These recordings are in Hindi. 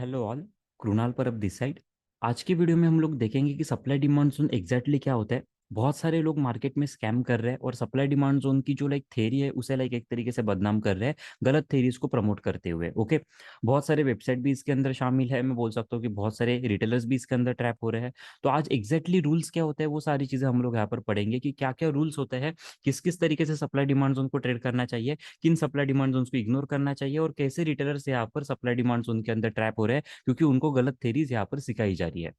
Hello all. कृणाल परब दिस साइड। आज की वीडियो में हम लोग देखेंगे कि सप्लाई डिमांड जोन एग्जैक्टली क्या होता है। बहुत सारे लोग मार्केट में स्कैम कर रहे हैं और सप्लाई डिमांड जोन की जो थेरी है उसे एक तरीके से बदनाम कर रहे हैं, गलत थेरीज को प्रमोट करते हुए। ओके, बहुत सारे वेबसाइट भी इसके अंदर शामिल है। मैं बोल सकता हूँ कि बहुत सारे रिटेलर्स भी इसके अंदर ट्रैप हो रहे हैं। तो आज एग्जैक्टली रूल्स क्या होते हैं वो सारी चीजें हम लोग यहाँ पर पढ़ेंगे कि क्या क्या रूल्स होते हैं, किस किस तरीके से सप्लाई डिमांड जोन को ट्रेड करना चाहिए, किन सप्लाई डिमांड जोन को इग्नोर करना चाहिए, और कैसे रिटेलर्स यहाँ पर सप्लाई डिमांड जोन के अंदर ट्रैप हो रहे हैं क्योंकि उनको गलत थेरीज यहाँ पर सिखाई जा रही है।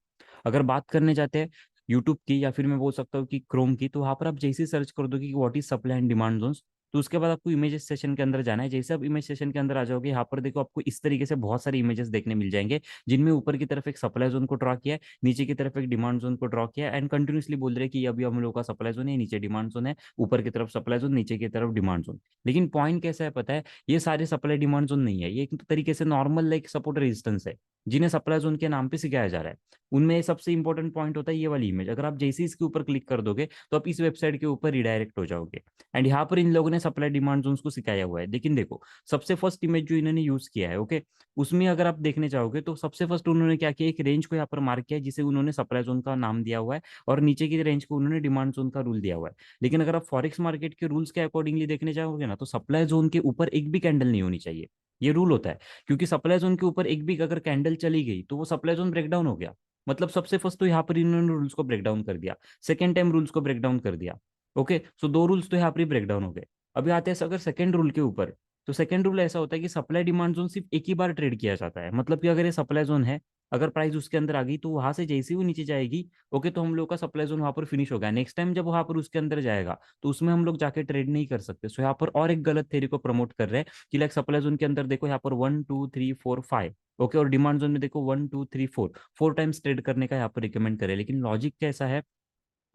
अगर बात करने जाते हैं यूट्यूब की या फिर मैं बोल सकता हूँ कि क्रोम की, तो वहां पर आप जैसे ही सर्च कर दोगे कि what is supply and demand zones, तो उसके बाद आपको इमेजेस सेशन के अंदर जाना है। जैसे आप इमेज सेशन के अंदर आ जाओगे, यहाँ पर देखो आपको इस तरीके से बहुत सारे इमेजेस देखने मिल जाएंगे, जिनमें ऊपर की तरफ एक सप्लाई जोन को ड्रॉ किया है, नीचे की तरफ एक डिमांड जोन को ड्रॉ किया है, एंड कंटिन्यूसली बोल रहे हैं कि ये अभी हम लोग का सप्लाई जोन है, नीचे डिमांड जोन है, ऊपर की तरफ सप्लाई जोन, नीचे की तरफ डिमांड जोन। लेकिन पॉइंट कैसा है पता है, ये सारे सप्लाई डिमांड जोन नहीं है, ये एक तरीके से नॉर्मल सपोर्ट रेजिस्टेंस है, जिन्हें सप्लाई जोन के नाम पे सिखाया जा रहा है। उनमें सबसे इंपॉर्टेंट पॉइंट होता है ये वाली इमेज। अगर आप जैसे ही इसके ऊपर क्लिक कर दोगे तो आप इस वेबसाइट के ऊपर रिडायरेक्ट हो जाओगे। एंड यहाँ पर इन लोगों ने सप्लाई डिमांड जोन्स को सिखाया हुआ है। लेकिन देखो, सबसे फर्स्ट इमेज जो इन्होंने यूज किया है, ओके, उसमें अगर आप देखने चाहोगे तो सबसे फर्स्ट उन्होंने क्या किया, एक रेंज को यहाँ पर मार्क किया है जिसे उन्होंने सप्लाई जोन का नाम दिया हुआ है, और नीचे की रेंज को उन्होंने डिमांड जोन का रूल दिया हुआ है। लेकिन अगर आप फॉरेक्स मार्केट के रूल्स के अकॉर्डिंगली देखने जाओगे ना, तो सप्लाई जोन के ऊपर एक भी कैंडल नहीं होनी चाहिए। ये रूल होता है, क्योंकि सप्लाई जोन के ऊपर एक भी अगर कैंडल चली गई तो वो सप्लाई जोन ब्रेकडाउन हो गया। मतलब सबसे फर्स्ट तो यहाँ पर इन्होंने रूल्स को ब्रेक डाउन कर दिया, सेकेंड टाइम रूल्स को ब्रेक डाउन कर दिया। ओके, सो दो रूल्स तो यहाँ पर ब्रेक डाउन हो गए। अभी आते हैं अगर सेकेंड रूल के ऊपर, तो सेकेंड रूल ऐसा होता है कि सप्लाई डिमांड जोन सिर्फ एक ही बार ट्रेड किया जाता है। मतलब कि अगर ये सप्लाई जोन है, अगर प्राइस उसके अंदर आ गई तो वहां से जैसे ही वो नीचे जाएगी, ओके, तो हम लोग का सप्लाई जोन वहां पर फिनिश हो गया। नेक्स्ट टाइम जब वहां पर उसके अंदर जाएगा तो उसमें हम लोग जाके ट्रेड नहीं कर सकते। सो यहाँ पर और एक गलत थेरी को प्रमोट कर रहे हैं कि सप्लाई जोन के अंदर देखो यहाँ पर 1 2 3 4 5, ओके, और डिमांड जोन में देखो 1 2 3 4, 4 टाइम्स ट्रेड करने का यहाँ पर रिकमेंड करे। लेकिन लॉजिक कैसा है,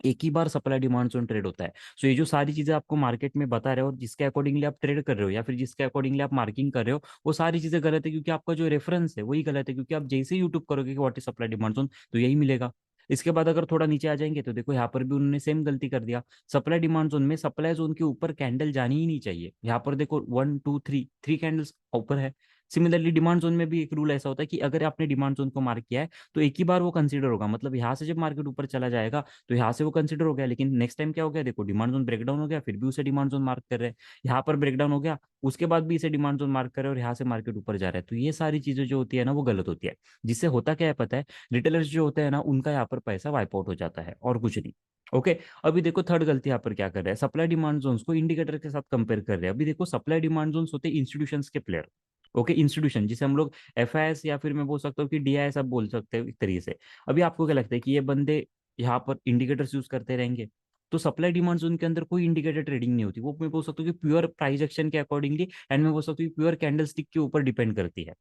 एक ही बार सप्लाई डिमांड जोन ट्रेड होता है। सो ये जो सारी चीजें आपको मार्केट में बता रहे हो और जिसके अकॉर्डिंगली आप ट्रेड कर रहे हो या फिर जिसके अकॉर्डिंगली आप मार्किंग कर रहे हो, वो सारी चीजें गलत है, क्योंकि आपका जो रेफरेंस है वही गलत है। क्योंकि आप जैसे ही यूट्यूब करोगे कि what is supply demand zone, तो यही मिलेगा। इसके बाद अगर थोड़ा नीचे आ जाएंगे तो देखो यहाँ पर भी उन्होंने सेम गलती कर दिया। सप्लाई डिमांड जोन में सप्लाई जोन के ऊपर कैंडल जानी ही नहीं चाहिए। यहाँ पर देखो 1 2 3, 3 कैंडल्स ऊपर है। सिमिलरली डिमांड जोन में भी एक रूल ऐसा होता है कि अगर आपने डिमांड जोन को मार्क किया है तो एक ही बार वो कंसीडर होगा। मतलब यहाँ से जब मार्केट ऊपर चला जाएगा तो यहाँ से वो कंसिडर हो गया, लेकिन नेक्स्ट टाइम क्या हो गया, देखो डिमांड जोन ब्रेकडाउन हो गया, फिर भी उसे डिमांड जोन मार्क कर रहे हैं। यहाँ पर ब्रेकडाउन हो गया, उसके बाद भी इसे डिमांड जोन मार्क कर रहे हैं, और यहाँ से मार्केट ऊपर जा रहा है। तो ये सारी चीजें जो होती है ना वो गलत होती है। जिससे होता क्या है पता है, रिटेलर्स जो होते हैं ना उनका यहाँ पर पैसा वाइप आउट हो जाता है और कुछ नहीं। ओके, अभी देखो थर्ड गलती यहाँ पर क्या कर रहे हैं, सप्लाई डिमांड जोन्स को इंडिकेटर के साथ कंपेयर कर रहे हैं। अभी देखो सप्लाई डिमांड जोन्स होते हैं इंस्टीट्यूशंस के प्लेयर। ओके, इंस्टीट्यूशन जिसे हम लोग एफ या फिर मैं बोल सकता हूँ कि DIS आप बोल सकते हो एक तरीके से। अभी आपको क्या लगता है कि ये बंदे यहाँ पर इंडिकेटर्स यूज करते रहेंगे? तो सप्लाई डिमांड जोन के अंदर कोई इंडिकेटर ट्रेडिंग नहीं होती। वो मैं बोल सकता हूँ कि प्योर प्राइस एक्शन के अकॉर्डिंगली, एंड मैं बोल सकता हूँ प्योर कैंडल स्टिक के ऊपर डिपेंड करती है।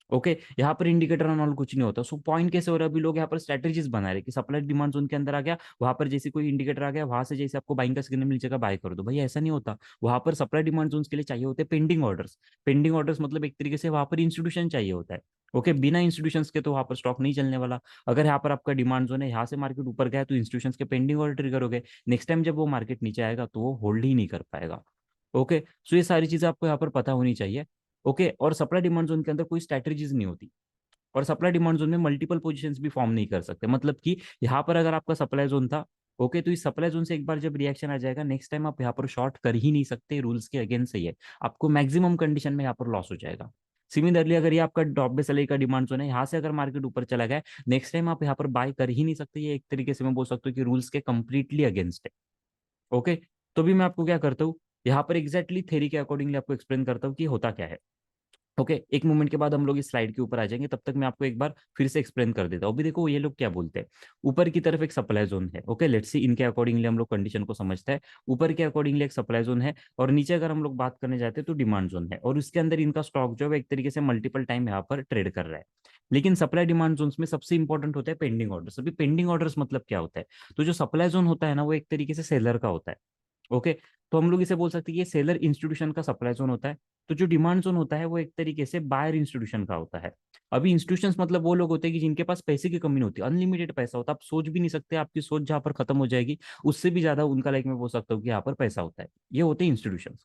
ओके, यहाँ पर इंडिकेटर एंड कुछ नहीं होता। सो पॉइंट कैसे हो रहा है, अभी लोग यहाँ पर स्ट्रेटेजीज बना रहे हैं कि सप्लाई डिमांड जोन के अंदर आ गया, वहां पर जैसे कोई इंडिकेटर आ गया, वहां से जैसे आपको बाइंग का सिग्नल मिल जाएगा, बाय कर दो। भाई ऐसा नहीं होता। वहां पर सप्लाई डिमांड जोन के लिए चाहिए होते हैं पेंडिंग ऑर्डर्स। पेंडिंग ऑर्डर्स मतलब एक तरीके से वहां पर इंस्टीट्यूशन चाहिए होता है। ओके, बिना इंस्टीट्यूशंस के तो वहां पर स्टॉक नहीं चलने वाला। अगर यहाँ पर आपका डिमांड जोन है, यहाँ से मार्केट ऊपर गया तो इंस्टीट्यूशंस के पेंडिंग ऑर्डर ट्रिगर हो गए। नेक्स्ट टाइम जब वो मार्केट नीचे आएगा तो वो होल्ड ही नहीं कर पाएगा। ओके, सो ये सारी चीजें आपको यहाँ पर पता होनी चाहिए। ओके, और सप्लाई डिमांड जोन के अंदर कोई स्ट्रेटेजीज नहीं होती, और सप्लाई डिमांड जोन में मल्टीपल पोजीशंस भी फॉर्म नहीं कर सकते। मतलब कि यहाँ पर अगर आपका सप्लाई जोन था, ओके, तो इस सप्लाई जोन से एक बार जब रिएक्शन आ जाएगा, नेक्स्ट टाइम आप यहाँ पर शॉर्ट कर ही नहीं सकते, रूल्स के अगेंस्ट सही है। आपको मैक्सिमम कंडीशन में यहाँ पर लॉस हो जाएगा। सिमिलरली अगर ये आपका ड्रॉप बेस का डिमांड जोन है, यहाँ से अगर मार्केट ऊपर चला गया, नेक्स्ट टाइम आप यहाँ पर बाय कर ही नहीं सकते। ये एक तरीके से मैं बोल सकता हूँ कि रूल्स के कंप्लीटली अगेंस्ट है। ओके, तो भी मैं आपको क्या करता हूँ, यहाँ पर एग्जैक्टली थेरी के अकॉर्डिंगली आपको एक्सप्लेन करता हूँ कि होता क्या है। ओके, एक मूवमेंट के बाद हम लोग इस स्लाइड के ऊपर आ जाएंगे, तब तक मैं आपको एक बार फिर से एक्सप्लेन कर देता हूँ। अभी देखो ये लोग क्या बोलते हैं, ऊपर की तरफ एक सप्लाई जोन है। ओके, लेट्स सी इनके अकॉर्डिंगली हम लोग कंडीशन को समझते हैं। ऊपर के अकॉर्डिंगली एक सप्लाई जोन है, और नीचे अगर हम लोग बात करने जाते हैं तो डिमांड जोन है, और उसके अंदर इनका स्टॉक जो है एक तरीके से मल्टीपल टाइम यहाँ पर ट्रेड कर रहा है। लेकिन सप्लाई डिमांड जोन्स में सबसे इंपॉर्टेंट होता है पेंडिंग ऑर्डर्स। अभी पेंडिंग ऑर्डर्स मतलब क्या होता है, तो जो सप्लाई जोन होता है ना वो एक तरीके से सेलर का होता है। ओके, तो हम लोग इसे बोल सकते हैं कि ये सेलर इंस्टीट्यूशन का सप्लाई जोन होता है। तो जो डिमांड जोन होता है वो एक तरीके से बायर इंस्टीट्यूशन का होता है। अभी इंस्टीट्यूशंस मतलब वो लोग होते हैं कि जिनके पास पैसे की कमी नहीं होती, अनलिमिटेड पैसा होता है। आप सोच भी नहीं सकते, आपकी सोच जहां पर खत्म हो जाएगी उससे भी ज्यादा उनका मैं बोल सकता हूँ कि यहाँ पर पैसा होता है। ये होते हैं इंस्टीट्यूशन।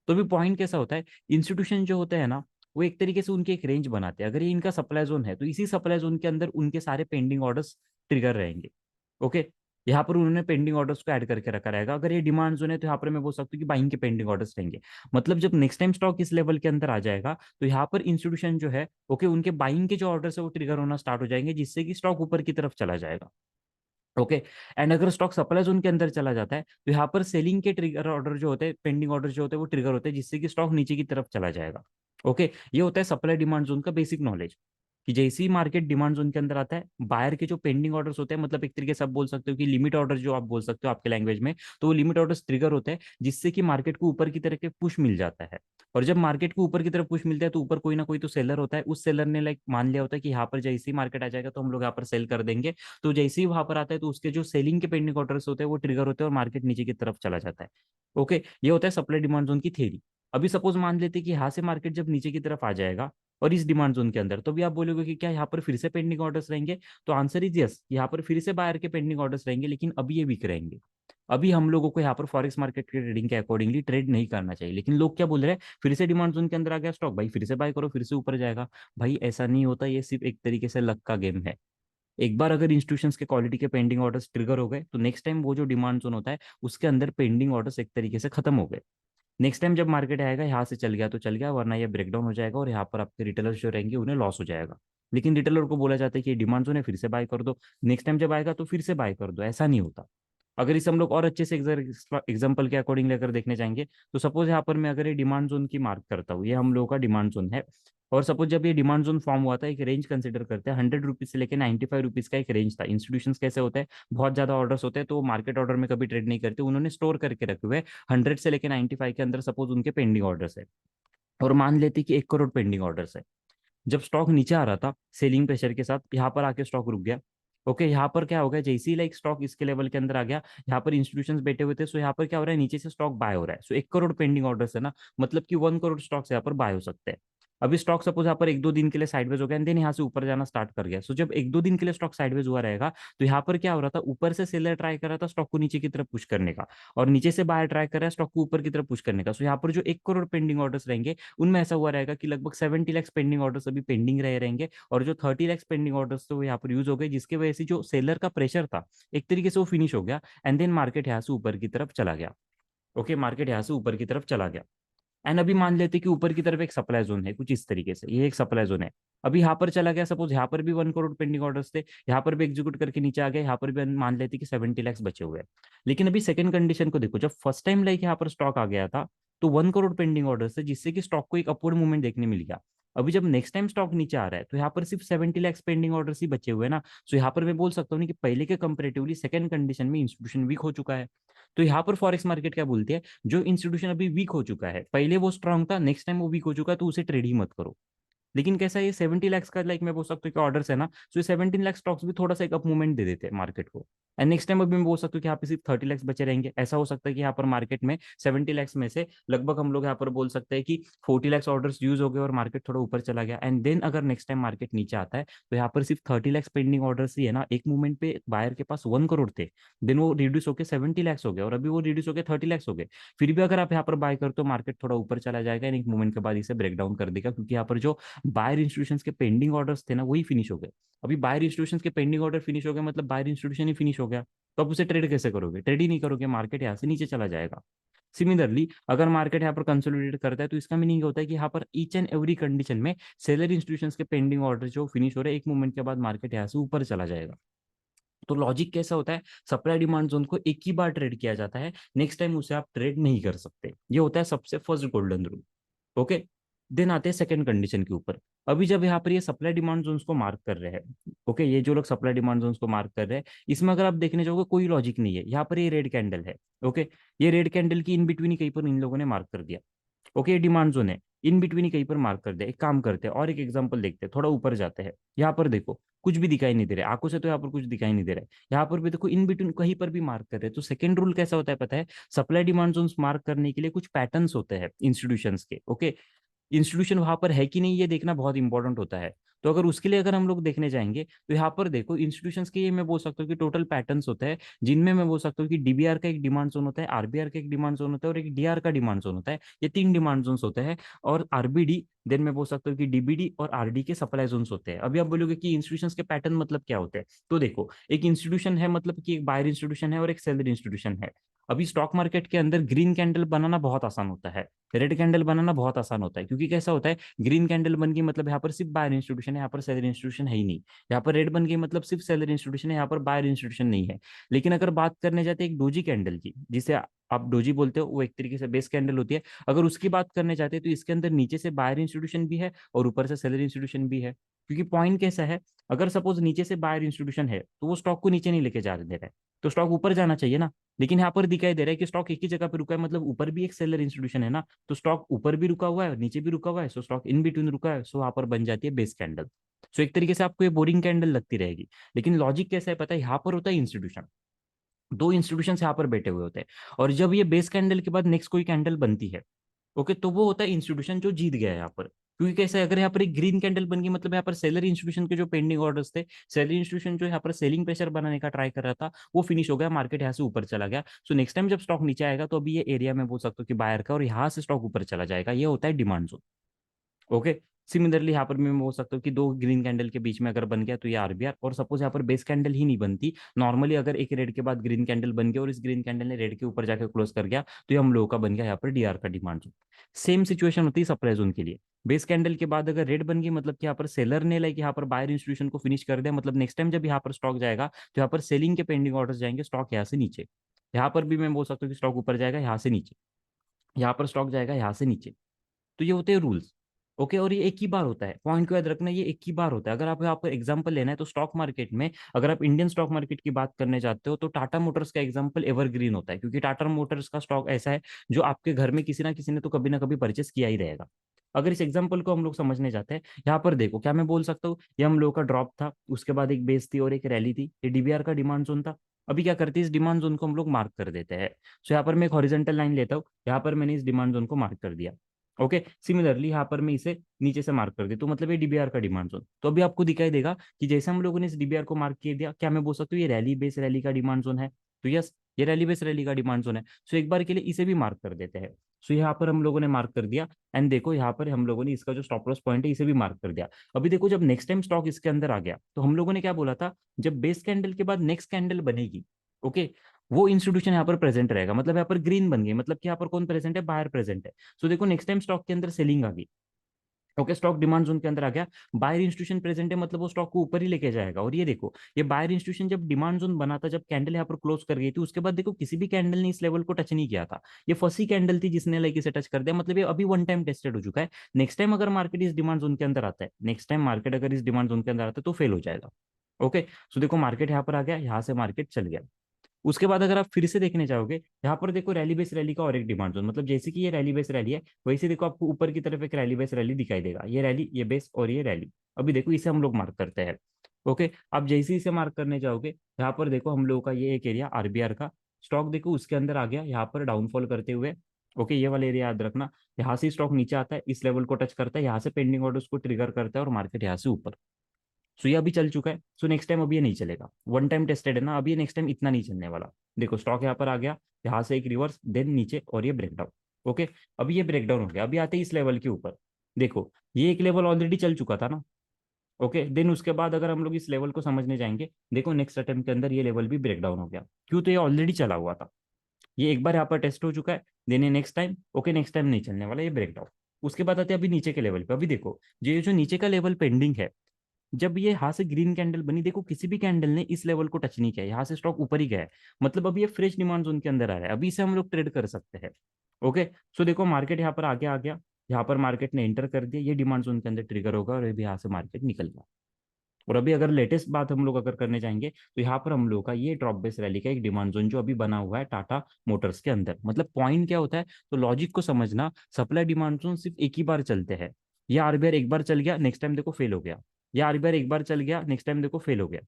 तो भी पॉइंट कैसा होता है, इंस्टीट्यूशन जो होते हैं ना वो एक तरीके से उनके एक रेंज बनाते हैं। अगर ये इनका सप्लाई जोन है तो इसी सप्लाई जोन के अंदर उनके सारे पेंडिंग ऑर्डर्स ट्रिगर रहेंगे। ओके, यहाँ पर उन्होंने पेंडिंग ऑर्डर्स को ऐड करके रखा रहेगा। अगर ये डिमांड जोन है तो यहाँ पर मैं बोल सकता हूँ कि बाइंग के पेंडिंग ऑर्डर्स रहेंगे। मतलब जब नेक्स्ट टाइम स्टॉक इस लेवल के अंदर आ जाएगा तो यहाँ पर इंस्टीट्यूशन जो है, ओके, उनके बाइंग के जो ऑर्डर्स है वो ट्रिगर होना स्टार्ट हो जाएंगे, जिससे कि स्टॉक ऊपर की तरफ चला जाएगा। ओके, एंड अगर स्टॉक सप्लाई जोन के अंदर चला जाता है तो यहाँ पर सेलिंग के ट्रिगर ऑर्डर जो होते हैं, पेंडिंग ऑर्डर जो होते हैं वो ट्रिगर होते हैं, जिससे कि स्टॉक नीचे की तरफ चला जाएगा। ओके, ये होता है सप्लाई डिमांड जोन का बेसिक नॉलेज, कि जैसे ही मार्केट डिमांड जोन के अंदर आता है, बायर के जो पेंडिंग ऑर्डर्स होते हैं, मतलब एक तरीके से आप बोल सकते हो कि लिमिट ऑर्डर जो आप बोल सकते हो आपके लैंग्वेज में, तो वो लिमिट ऑर्डर्स ट्रिगर होते हैं, जिससे कि मार्केट को ऊपर की तरफ के पुश मिल जाता है। और जब मार्केट को ऊपर की तरफ पुश मिलता है तो ऊपर कोई ना कोई तो सेलर होता है, उस सेलर ने लाइक मान लिया होता है कि यहाँ पर जैसे ही मार्केट आ जाएगा तो हम लोग यहाँ पर सेल कर देंगे। तो जैसे ही वहां पर आता है तो उसके जो सेलिंग के पेंडिंग ऑर्डर्स होते हैं वो ट्रिगर होते हैं और मार्केट नीचे की तरफ चला जाता है। ओके, ये होता है सप्लाई डिमांड जोन की थ्योरी। अभी सपोज मान लेते हैं कि यहाँ से मार्केट जब नीचे की तरफ आ जाएगा और इस डिमांड जोन के अंदर, तो भी आप बोलोगे कि क्या यहाँ पर फिर से पेंडिंग ऑर्डर्स रहेंगे? तो आंसर इज यस, यहाँ पर फिर से बायर के पेंडिंग ऑर्डर्स रहेंगे, लेकिन अभी ये वीक रहेंगे। अभी हम लोगों को यहाँ पर फॉरेक्स मार्केट के ट्रेडिंग के अकॉर्डिंगली ट्रेड नहीं करना चाहिए। लेकिन लोग क्या बोल रहे हैं, फिर से डिमांड जोन के अंदर आ गया स्टॉक, भाई फिर से बाय करो, फिर से ऊपर जाएगा। भाई ऐसा नहीं होता, ये सिर्फ एक तरीके से लक का गेम है। एक बार अगर इंस्टीट्यूशंस के क्वालिटी के पेंडिंग ऑर्डर्स ट्रिगर हो गए तो नेक्स्ट टाइम वो जो डिमांड जोन होता है उसके अंदर पेंडिंग ऑर्डर्स एक तरीके से खत्म हो गए। नेक्स्ट टाइम जब मार्केट आएगा यहाँ से चल गया तो चल गया, वरना ये ब्रेकडाउन हो जाएगा और यहाँ पर आपके रिटेलर्स जो रहेंगे उन्हें लॉस हो जाएगा। लेकिन रिटेलर को बोला जाता है कि डिमांड जोन है, फिर से बाय कर दो, नेक्स्ट टाइम जब आएगा तो फिर से बाय कर दो। ऐसा नहीं होता। अगर इस हम लोग और अच्छे से एग्जाम्पल के अकॉर्डिंग लेकर देखने जाएंगे, तो सपोज यहाँ पर मैं अगर ये डिमांड जोन की मार्क करता हूँ, ये हम लोगों का डिमांड जोन है। और सपोज जब ये डिमांड जोन फॉर्म हुआ था, एक रेंज कंसिडर करते हैं, 100 रुपीज से लेकर 95 रुपीज का एक रेंज था। इंस्टीट्यूशन कैसे होते हैं, बहुत ज्यादा ऑर्डर्स होते हैं तो मार्केट ऑर्डर में कभी ट्रेड नहीं करते, उन्होंने स्टोर करके रखे हुए 100 से लेकर 95 के अंदर सपोज उनके पेंडिंग ऑर्डर्स है। और मान लेते कि 1 करोड़ पेंडिंग ऑर्डर्स है। जब स्टॉक नीचे आ रहा था सेलिंग प्रेशर के साथ, यहाँ पर आके स्टॉक रुक गया। ओके, यहाँ पर क्या हो गया, जैसे ही लाइक स्टॉक इसके लेवल के अंदर आ गया, यहाँ पर इंस्टीट्यूशंस बैठे हुए थे, सो यहाँ पर क्या हो रहा है, नीचे से स्टॉक बाय हो रहा है। सो 1 करोड़ पेंडिंग ऑर्डर्स है ना, मतलब कि 1 करोड़ स्टॉक्स यहाँ पर बाय हो सकते हैं। अभी स्टॉक सपोज यहाँ पर एक दो दिन के लिए साइडवेज हो गया, देन यहाँ से ऊपर जाना स्टार्ट कर गया। सो जब एक दो दिन के लिए स्टॉक साइडवेज हुआ रहेगा तो यहाँ पर क्या हो रहा था, ऊपर से सेलर ट्राई कर रहा था स्टॉक को नीचे की तरफ पुश करने का, और नीचे से बायर ट्राई कर रहा है स्टॉक को ऊपर की तरफ पुश करने का। सो यहाँ पर जो 1 करोड़ पेंडिंग ऑर्डर्स रहेंगे उनमें ऐसा हुआ रहेगा कि लगभग 70 लाख पेंडिंग ऑर्डर्स अभी पेंडिंग रहे रहेंगे, और जो 30 लाख पेंडिंग ऑर्डर्स थे वो यहाँ पर यूज हो गए, जिसकी वजह से जो सेलर का प्रेशर था एक तरीके से वो फिनिश हो गया। एंड देन मार्केट यहाँ से ऊपर की तरफ चला गया। ओके, मार्केट यहाँ से ऊपर की तरफ चला गया। एंड अभी मान लेते कि ऊपर की तरफ एक सप्लाई जोन है कुछ इस तरीके से, ये एक सप्लाई जोन है। अभी यहाँ पर चला गया, सपोज यहाँ पर भी 1 करोड़ पेंडिंग ऑर्डर्स थे, यहाँ पर भी एग्जीक्यूट करके नीचे आ गए, यहाँ पर भी मान लेते कि 70 लाख बचे हुए हैं। लेकिन अभी सेकंड कंडीशन को देखो, जब फर्स्ट टाइम लाइक यहाँ पर स्टॉक आ गया था तो 1 करोड़ पेंडिंग ऑर्डर्स थे, जिससे कि स्टॉक को एक अपवर्ड मूवमेंट देखने मिल गया। अभी जब नेक्स्ट टाइम स्टॉक नीचे आ रहा है तो यहाँ पर सिर्फ 70 लाख पेंडिंग ऑर्डर्स ही बचे हुए हैं ना। सो यहाँ पर मैं बोल सकता हूँ कि पहले के कंपेरेटिवली सेकंड कंडीशन में इंस्टीट्यूशन वीक हो चुका है। तो यहाँ पर फॉरेक्स मार्केट क्या बोलती है, जो इंस्टीट्यूशन अभी वीक हो चुका है, पहले वो स्ट्रांग था, नेक्स्ट टाइम वो वीक हो चुका है, तो उसे ट्रेड ही मत करो। लेकिन कैसा है, ये 70 लाख का लाइक मैं बोल सकता हूँ कि ऑर्डर्स है ना, सो ये 17 लाख स्टॉक्स भी थोड़ा सा एक अप मूवमेंट दे देते हैं मार्केट को। एंड नेक्स्ट टाइम अभी मैं बोल सकता हूँ कि यहाँ पे सिर्फ 30 लाख बचे रहेंगे। ऐसा हो सकता है कि यहाँ पर मार्केट में 70 लाख में से लगभग हम लोग यहाँ पर बोल सकते हैं कि 40 लाख ऑर्डर्स यूज हो गए और मार्केट थोड़ा ऊपर चला गया। एंड देन अगर नेक्स्ट टाइम मार्केट नीचे आता है तो यहाँ पर सिर्फ 30 लाख पेंडिंग ऑर्डर्स ही है ना, एक मूवमेंट पे बायर के पास 1 करोड़ थे, देन वो रिड्यूस होकर 70 लाख हो गए और अभी वो रिड्यूस होकर 30 लाख हो गए। फिर भी अगर आप यहाँ पर बाय करते हो मार्केट थोड़ा ऊपर चला जाएगा, एक मूवमेंट के बाद इसे ब्रेक डाउन कर देगा, क्योंकि यहाँ पर जो बायर इंस्टीट्यूशंस के पेंडिंग ऑर्डर्स थे ना वही फिनिश हो गए। अभी बायर इंस्टीट्यूशंस के पेंडिंग ऑर्डर फिनिश हो गए, मतलब बायर इंस्टीट्यूशन ही फिनिश हो गया, तो आप उसे ट्रेड कैसे करोगे? ट्रेड ही नहीं करोगे, मार्केट यहाँ से नीचे चला जाएगा। सिमिलरली अगर मार्केट यहाँ पर कंसोलिडेट करता है तो इसका मीनिंग होता है कि यहाँ पर ईच एंड एवरी कंडीशन में सेलर इंस्टीट्यूशंस के पेंडिंग ऑर्डर जो फिनिश हो रहे हैं, एक मूवमेंट के बाद मार्केट यहाँ से ऊपर चला जाएगा। तो लॉजिक कैसा होता है, सप्लाई डिमांड जोन को एक ही बार ट्रेड किया जाता है, नेक्स्ट टाइम उसे आप ट्रेड नहीं कर सकते। ये होता है सबसे first golden rule. Okay, then आते हैं सेकंड कंडीशन के ऊपर। अभी जब यहाँ पर ये सप्लाई डिमांड जोन्स को मार्क कर रहे हैं, ओके, ये जो लोग सप्लाई डिमांड जोन्स को मार्क कर रहे हैं, इसमें अगर आप देखने जाओगे कोई लॉजिक नहीं है। यहाँ पर ये रेड कैंडल है, ओके, ये रेड कैंडल की इन बिटवीन ही कहीं पर इन लोगों ने मार्क कर दिया। ओके, ये डिमांड जोन है, इन बिटवीन ही कहीं पर मार्क कर दिया। एक काम करते हैं और एक एग्जांपल देखते हैं, थोड़ा ऊपर जाते हैं। यहाँ पर देखो कुछ भी दिखाई नहीं दे रहा है आंखों से, तो यहाँ पर कुछ दिखाई नहीं दे रहा है। यहाँ पर भी देखो इन बिटवीन कहीं पर भी मार्क कर रहे हैं। तो सेकंड रूल कैसा होता है पता है, सप्लाई डिमांड जोन्स मार्क करने के लिए कुछ पैटर्न्स होते हैं इंस्टीट्यूशंस के। ओके, इंस्टीट्यूशन वहां पर है कि नहीं ये देखना बहुत इंपॉर्टेंट होता है। तो अगर उसके लिए अगर हम लोग देखने जाएंगे तो यहाँ पर देखो इंस्टीट्यूशंस के ये मैं बोल सकता हूँ कि टोटल पैटर्न्स होते हैं, जिनमें मैं बोल सकता हूँ कि डीबीआर का एक डिमांड जोन होता है, आरबीआर का एक डिमांड जोन होता है और एक डीआर का डिमांड जोन होता है। ये 3 डिमांड जोन्स होते हैं। और आरबीडी, देन मैं बोल सकता हूँ कि डीबीडी और आरडी के सप्लाई जोन्स होते हैं। अभी आप बोलोगे कि इंस्टीट्यूशंस के पैटर्न मतलब क्या होते हैं, तो देखो एक इंस्टीट्यूशन है मतलब कि एक बायर इंस्टीट्यूशन है और एक सेलर इंस्टीट्यूशन है। अभी स्टॉक मार्केट के अंदर ग्रीन कैंडल बनाना बहुत आसान होता है, रेड कैंडल बनाना बहुत आसान होता है, क्योंकि कैसा होता है, ग्रीन कैंडल बन गई मतलब यहाँ पर सिर्फ बायर इंस्टीट्यूशन है, यहाँ पर सेलर इंस्टीट्यूशन है ही नहीं। यहाँ पर रेड बन गई मतलब सिर्फ सेलर इंस्टीट्यूशन है, यहाँ पर बायर इंस्टीट्यूशन नहीं है। लेकिन अगर बात करने जाते हैं एक डोजी कैंडल की, जिसे आप डोजी बोलते हो, वो एक तरीके से बेस कैंडल होती है। अगर उसकी बात करने जाते हैं तो इसके अंदर नीचे से बायर इंस्टीट्यूशन भी है और ऊपर से सेलर इंस्टीट्यूशन भी है। क्योंकि पॉइंट कैसा है, अगर सपोज नीचे से बायर इंस्टीट्यूशन है तो वो स्टॉक को नीचे नहीं लेके जा दे रहा है, तो स्टॉक ऊपर जाना चाहिए ना। लेकिन यहाँ पर दिखाई दे रहा है कि स्टॉक एक ही जगह पे रुका है, मतलब ऊपर भी एक सेलर इंस्टीट्यूशन है ना, तो स्टॉक ऊपर भी रुका हुआ है और नीचे भी रुका हुआ है, सो स्टॉक इन बिटवीन रुका है, सो वहां पर बन जाती है बेस कैंडल। सो एक तरीके से आपको ये बोरिंग कैंडल लगती रहेगी। लेकिन लॉजिक कैसा है पता है, यहाँ पर होता है इंस्टीट्यूशन, दो इंस्टीट्यूशन यहाँ पर बैठे हुए होते हैं। और जब ये बेस कैंडल के बाद नेक्स्ट कोई कैंडल बनती है, ओके, तो वो होता है इंस्टीट्यूशन जो जीत गया है यहाँ पर। क्योंकि कैसा है, अगर यहाँ पर एक ग्रीन कैंडल बन गई मतलब यहाँ पर सेलर इंस्टीट्यूशन के जो पेंडिंग ऑर्डर्स थे, सेलर इंस्टीट्यूशन जो यहाँ पर सेलिंग प्रेशर बनाने का ट्राई कर रहा था, वो फिनिश हो गया, मार्केट यहाँ से ऊपर चला गया। सो नेक्स्ट टाइम जब स्टॉक नीचे आएगा तो अभी ये एरिया में बोल सकते हो कि बायर का, और यहाँ से स्टॉक ऊपर चला जाएगा, ये होता है डिमांड जोन। ओके। सिमिलरली यहाँ पर मैं बोल सकता हूँ कि दो ग्रीन कैंडल के बीच में अगर बन गया तो ये आरबीआर, और सपोज यहाँ पर बेस कैंडल ही नहीं बनती, नॉर्मली अगर एक रेड के बाद ग्रीन कैंडल बन गया और इस ग्रीन कैंडल ने रेड के ऊपर जाकर क्लोज कर गया, तो ये हम लोगों का बन गया यहाँ पर डीआर का डिमांड जोन। सेम सिचुएशन होती है सप्लाई जोन के लिए। बेस कैंडल के बाद अगर रेड बन गई मतलब कि यहाँ पर सेलर ने लाइक यहाँ पर बायर इंस्टीट्यूशन को फिनिश कर दिया, मतलब नेक्स्ट टाइम जब यहाँ पर स्टॉक जाएगा तो यहाँ पर सेलिंग के पेंडिंग ऑर्डर जाएंगे, स्टॉक यहाँ से नीचे। यहाँ पर भी मैं बोल सकता हूँ कि स्टॉक ऊपर जाएगा यहाँ से नीचे, यहाँ पर स्टॉक जाएगा यहाँ से नीचे। तो ये होते हैं रूल्स। ओके, और ये एक ही बार होता है, पॉइंट को याद रखना, ये एक ही बार होता है। अगर आपको एग्जांपल लेना है तो स्टॉक मार्केट में अगर आप इंडियन स्टॉक मार्केट की बात करने जाते हो तो टाटा मोटर्स का एग्जांपल एवरग्रीन होता है, क्योंकि टाटा मोटर्स का स्टॉक ऐसा है जो आपके घर में किसी ना किसी ने तो कभी ना कभी परचेस किया ही रहेगा। अगर इस एग्जाम्पल को हम लोग समझने जाते हैं, यहाँ पर देखो क्या मैं बोल सकता हूँ, ये हम लोगों का ड्रॉप था, उसके बाद एक बेस थी और एक रैली थी, ये डीबीआर का डिमांड जोन था। अभी क्या करते हैं, इस डिमांड जोन को हम लोग मार्क कर देते हैं। सो यहाँ पर मैं एक हॉरिजेंटल लाइन लेता हूँ, यहाँ पर मैंने इस डिमांड जोन को मार्क कर दिया। ओके, सिमिलरली यहाँ पर मैं इसे नीचे से मार्क कर दी, तो मतलब ये डीबीआर का डिमांड जोन। तो अभी आपको दिखाई देगा कि जैसे हम लोगों ने इस डीबीआर को मार्क किया दिया, क्या मैं बोल सकता हूँ ये रैली बेस रैली का डिमांड जोन है, तो यस, ये रैली बेस रैली का डिमांड जोन है। सो एक बार के लिए इसे भी मार्क कर देते हैं। सो यहाँ पर हम लोगों ने मार्क कर दिया। एंड देखो यहाँ पर हम लोगों ने इसका जो स्टॉप लॉस पॉइंट है इसे भी मार्क कर दिया। अभी देखो जब नेक्स्ट टाइम स्टॉक इसके अंदर आ गया तो हम लोगों ने क्या बोला था, जब बेस कैंडल के बाद नेक्स्ट कैंडल बनेगी, ओके, वो इंस्टीट्यूशन यहाँ पर प्रेजेंट रहेगा, मतलब यहाँ पर ग्रीन बन गई, मतलब कि यहाँ पर कौन प्रेजेंट है, बायर प्रेजेंट है। सो देखो नेक्स्ट टाइम स्टॉक के अंदर सेलिंग आ गई, ओके, स्टॉक डिमांड जोन के अंदर आ गया, बायर इंस्टीट्यूशन प्रेजेंट है, मतलब वो स्टॉक को ऊपर ही लेके जाएगा। और ये देखो ये बायर इंस्टीट्यूशन जब डिमांड जोन बना था, जब कैंडल यहाँ पर क्लोज कर गई थी, उसके बाद देखो किसी भी कैंडल ने इस लेवल को टच नहीं किया था। ये फर्स्ट ही कैंडल थी जिसने लाइक इसे टच कर दिया, मतलब ये अभी वन टाइम टेस्टेड हो चुका है। नेक्स्ट टाइम अगर मार्केट इस डिमांड जोन के अंदर आता है, नेक्स्ट टाइम मार्केट अगर इस डिमांड जोन के अंदर आता है तो फेल हो जाएगा। ओके, सो देखो मार्केट यहाँ पर आ गया, यहाँ से मार्केट चल गया। उसके बाद अगर आप फिर से देखने जाओगे, यहाँ पर देखो रैली बेस रैली का और एक डिमांड जोन, मतलब जैसे कि ये रैली बेस रैली है, वैसे देखो आपको ऊपर की तरफ एक रैली बेस रैली दिखाई देगा, ये रैली, ये बेस और ये रैली। अभी देखो इसे हम लोग मार्क करते हैं। ओके, आप जैसे ही इसे मार्क करने जाओगे, यहाँ पर देखो हम लोगों का ये एक एरिया आरबीआर का स्टॉक देखो उसके अंदर आ गया, यहाँ पर डाउनफॉल करते हुए। ओके, ये वाला एरिया याद रखना, यहाँ से स्टॉक नीचे आता है, इस लेवल को टच करता है, यहाँ से पेंडिंग ऑर्डर्स को ट्रिगर करता है और मार्केट यहाँ से ऊपर। सो ये अभी चल चुका है, सो नेक्स्ट टाइम अभी ये नहीं चलेगा, वन टाइम टेस्टेड है ना, अभी नेक्स्ट टाइम इतना नहीं चलने वाला। देखो स्टॉक यहाँ पर आ गया, यहाँ से एक रिवर्स, देन नीचे और ये ब्रेकडाउन। ओके, अभी ये ब्रेकडाउन हो गया, अभी आते हैं इस लेवल के ऊपर। देखो ये एक लेवल ऑलरेडी चल चुका था ना। ओके, देन उसके बाद अगर हम लोग इस लेवल को समझने जाएंगे, देखो नेक्स्ट अटेम्प्ट के अंदर ये लेवल भी ब्रेकडाउन हो गया, क्यों, तो ये ऑलरेडी चला हुआ था, ये एक बार यहाँ पर टेस्ट हो चुका है। देन ये next time, okay, next time नहीं चलने वाला, ये ब्रेकडाउन। उसके बाद आते हैं अभी नीचे के लेवल पे। अभी देखो ये जो नीचे का लेवल पेंडिंग है, जब ये यहाँ से ग्रीन कैंडल बनी, देखो किसी भी कैंडल ने इस लेवल को टच नहीं किया, यहाँ से स्टॉक ऊपर ही गया है, मतलब अभी ये फ्रेश डिमांड जोन के अंदर आ रहा है, अभी इसे हम लोग ट्रेड कर सकते हैं। ओके, सो देखो मार्केट यहाँ पर आगे आ गया, यहाँ पर मार्केट ने एंटर कर दिया, ये डिमांड जोन के अंदर ट्रिगर होगा और अभी यहाँ से मार्केट निकल गया। और अभी अगर लेटेस्ट बात हम लोग अगर करने जाएंगे तो यहाँ पर हम लोग का ये ड्रॉप बेस रैली का एक डिमांड जोन जो अभी बना हुआ है टाटा मोटर्स के अंदर, मतलब पॉइंट क्या होता है, तो लॉजिक को समझना, सप्लाई डिमांड जोन सिर्फ एक ही बार चलते हैं। ये आरबीआर एक बार चल गया, नेक्स्ट टाइम देखो फेल हो गया, या आरबीआर एक बार चल गया, नेक्स्ट टाइम देखो फेल हो गया।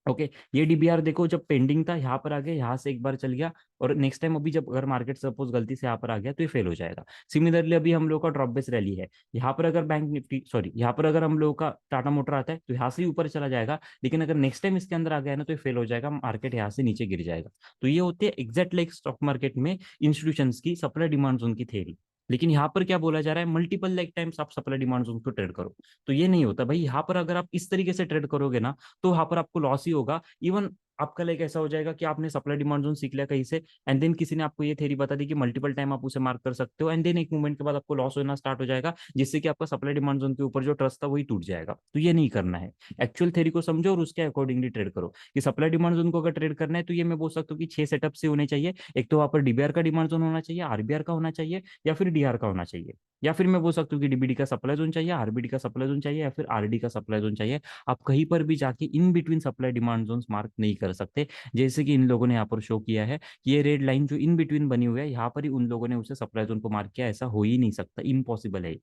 ओके, ये डीबीआर देखो जब पेंडिंग था यहाँ पर आ गया, यहाँ से एक बार चल गया, और नेक्स्ट टाइम अभी जब अगर मार्केट सपोज गलती से यहाँ पर आ गया तो ये फेल हो जाएगा। सिमिलरली अभी हम लोग का ड्रॉप बेस रैली है, यहाँ पर अगर बैंक निफ्टी सॉरी यहाँ पर अगर हम लोग का टाटा मोटर आता है तो यहाँ से ही ऊपर चला जाएगा, लेकिन अगर नेक्स्ट टाइम इसके अंदर आ गया ना तो ये फेल हो जाएगा, मार्केट यहाँ से नीचे गिर जाएगा। तो ये होती है एग्जैक्ट लाइक स्टॉक मार्केट में इंस्टीट्यूशन की सप्लाई डिमांड जोन की थेरी। लेकिन यहाँ पर क्या बोला जा रहा है, मल्टीपल लाइक टाइम्स आप सप्लाई डिमांड जोन को ट्रेड करो। तो ये नहीं होता भाई, यहाँ पर अगर आप इस तरीके से ट्रेड करोगे ना तो वहां पर आपको लॉस ही होगा। इवन आपका लाइक ऐसा हो जाएगा कि आपने सप्लाई डिमांड जोन सीख लिया कहीं से, एंड देन किसी ने आपको ये थ्योरी बता दी कि मल्टीपल टाइम आप उसे मार्क कर सकते हो, एंड देन एक मूवमेंट के बाद आपको लॉस होना स्टार्ट हो जाएगा, जिससे कि आपका सप्लाई डिमांड जोन के ऊपर जो ट्रस्ट था वही टूट जाएगा। तो ये नहीं करना है, एक्चुअल थ्योरी को समझो और उसके अकॉर्डिंगली ट्रेड करो। कि सप्लाई डिमांड जोन को अगर ट्रेड करना है तो ये मैं बोल सकता हूँ कि 6 सेटअप से होने चाहिए। एक तो वहां पर डीबीआर का डिमांड जोन होना चाहिए, आरबीआर का होना चाहिए, या फिर डीआर का होना चाहिए, या फिर मैं बोल सकता हूँ कि डीबीडी का सप्लाई जोन चाहिए, आरबीडी का सप्लाई जोन चाहिए, या फिर आरडी का सप्लाई जोन चाहिए। आप कहीं पर भी जाके in between supply demand zone mark नहीं कर सकते, जैसे कि इन लोगों ने यहाँ पर शो किया है कि ये रेड लाइन जो इन बिटवीन बनी हुई है यहाँ पर ही उन लोगों ने उसे सप्लाई जोन को मार्क किया। ऐसा हो ही नहीं सकता, इम्पॉसिबल है।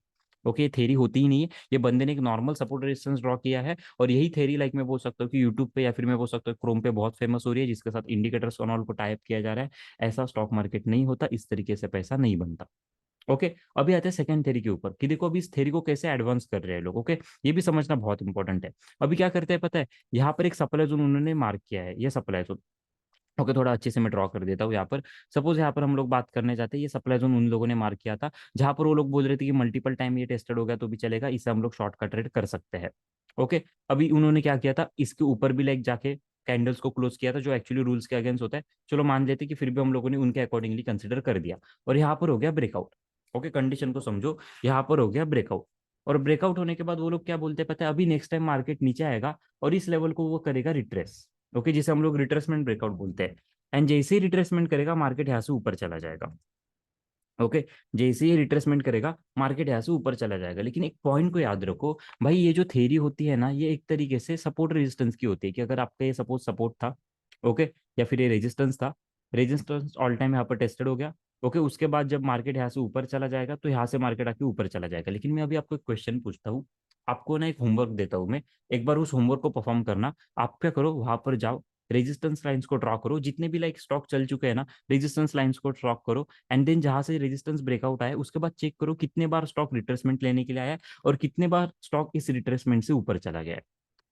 ओके, थेरी होती ही नहीं है, ये बंदे ने एक नॉर्मल सपोर्ट रेजिस्टेंस ड्रॉ किया है, और यही थेरी लाइक मैं बोल सकता हूँ कि यूट्यूब पे या फिर मैं बोल सकता हूँ क्रोम पे बहुत फेमस हो रही है, जिसके साथ इंडिकेटर्स ऑन ऑल को टाइप किया जा रहा है। ऐसा स्टॉक मार्केट नहीं होता, इस तरीके से पैसा नहीं बनता। ओके, अभी आते हैं सेकंड थेरी के ऊपर कि देखो अभी इस थेरी को कैसे एडवांस कर रहे हैं लोग। ओके, ये भी समझना बहुत इंपॉर्टेंट है। अभी क्या करते हैं पता है, यहाँ पर एक सप्लाई जोन उन्होंने मार्क किया है, ये सप्लाई जोन। ओके, थोड़ा अच्छे से मैं ड्रॉ कर देता हूँ यहाँ पर। सपोज यहाँ पर हम लोग बात करने जाते हैं, ये सप्लाई जोन उन लोगों ने मार्क किया था, जहां पर वो लोग बोल रहे थे कि मल्टीपल टाइम ये टेस्टेड हो गया तो भी चलेगा, इसे हम लोग शॉर्टकट ट्रेड कर सकते हैं। ओके, अभी उन्होंने क्या किया था, इसके ऊपर भी लाइक जाके कैंडल्स को क्लोज किया था, जो एक्चुअली रूल्स के अगेंस्ट होता है। चलो मान लेते कि फिर भी हम लोगों ने उनके अकॉर्डिंगली कंसिडर कर दिया, और यहाँ पर हो गया ब्रेकआउट। ओके, कंडीशन को समझो, यहाँ पर हो गया ब्रेकआउट, और ब्रेकआउट होने के बाद वो लोग क्या बोलते हैं पता है, अभी नेक्स्ट टाइम मार्केट नीचे आएगा और इस लेवल को वो करेगा रिट्रेस। ओके, जिसे हम लोग रिट्रेसमेंट ब्रेकआउट बोलते हैं। एंड जैसे ही रिट्रेसमेंट करेगा मार्केट यहाँ से ऊपर चला जाएगा। ओके, जैसे ही रिट्रेसमेंट करेगा मार्केट यहाँ से ऊपर चला जाएगा। लेकिन एक पॉइंट को याद रखो भाई, ये जो थेरी होती है ना, ये एक तरीके से सपोर्ट रेजिस्टेंस की होती है, कि अगर आपका ये सपोज सपोर्ट था, ओके, या फिर ये रेजिस्टेंस था, रेजिस्टेंस ऑल टाइम यहाँ पर टेस्टेड हो गया। ओके, उसके बाद जब मार्केट यहाँ से ऊपर चला जाएगा तो यहाँ से मार्केट आके ऊपर चला जाएगा। लेकिन मैं अभी आपको एक क्वेश्चन पूछता हूँ, आपको ना एक होमवर्क देता हूँ मैं, एक बार उस होमवर्क को परफॉर्म करना। आप क्या करो, वहां पर जाओ, रेजिस्टेंस लाइंस को ड्रॉ करो, जितने भी लाइक स्टॉक चल चुके हैं ना, रेजिस्टेंस लाइंस को ड्रॉ करो। एंड देन जहां से रेजिस्टेंस ब्रेकआउट आया उसके बाद चेक करो कितने बार स्टॉक रिट्रेसमेंट लेने के लिए आया है, और कितने बार स्टॉक इस रिट्रेसमेंट से ऊपर चला गया है।